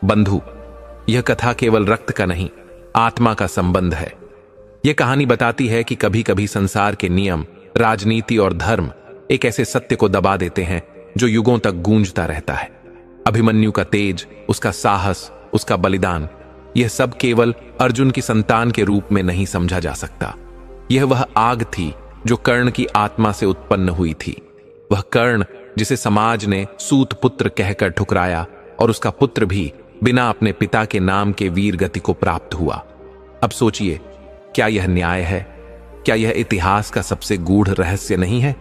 बंधु, यह कथा केवल रक्त का नहीं, आत्मा का संबंध है। यह कहानी बताती है कि कभी कभी संसार के नियम, राजनीति और धर्म एक ऐसे सत्य को दबा देते हैं जो युगों तक गूंजता रहता है। अभिमन्यु का तेज, उसका साहस, उसका बलिदान, यह सब केवल अर्जुन की संतान के रूप में नहीं समझा जा सकता। यह वह आग थी जो कर्ण की आत्मा से उत्पन्न हुई थी। वह कर्ण जिसे समाज ने सूत पुत्र कहकर ठुकराया और उसका पुत्र भी बिना अपने पिता के नाम के वीर गति को प्राप्त हुआ। अब सोचिए, क्या यह न्याय है? क्या यह इतिहास का सबसे गूढ़ रहस्य नहीं है?